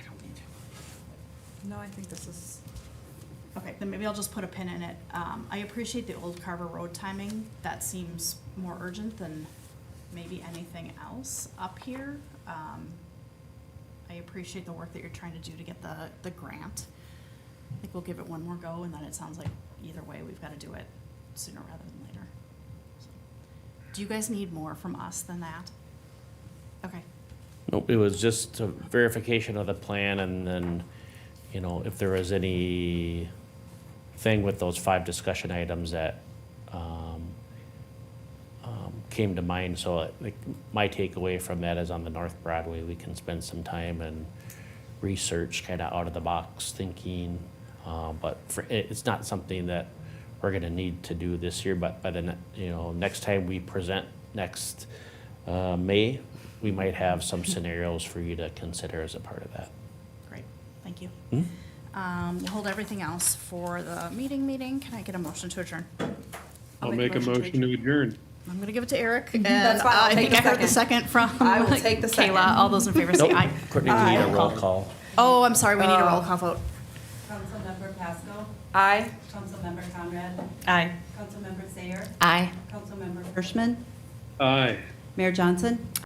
don't need to. No, I think this is, Okay, then maybe I'll just put a pin in it. I appreciate the old Carver Road timing. That seems more urgent than maybe anything else up here. I appreciate the work that you're trying to do to get the grant. I think we'll give it 1 more go, and then it sounds like either way, we've got to do it sooner rather than later. So, do you guys need more from us than that? Okay. Nope, it was just a verification of the plan, and then, you know, if there was any thing with those 5 discussion items that came to mind. So like my takeaway from that is on the North Broadway, we can spend some time and research kind of out of the box thinking. But it's not something that we're gonna need to do this year, but by the, next time we present next May, we might have some scenarios for you to consider as a part of that. Great, thank you. We'll hold everything else for the meeting. Can I get a motion to adjourn? I'll make a motion to adjourn. I'm gonna give it to Eric, and That's fine, I'll I take think the I heard the second from I will take the second. Kayla. All those in favor say Nope, aye. Courtney, we need a roll call. Oh, I'm sorry, we need a roll call vote. Councilmember Pascal. aye. Councilmember Conrad. Aye. Councilmember Sayer. Aye. Councilmember Hirschman. Aye. Mayor Johnson.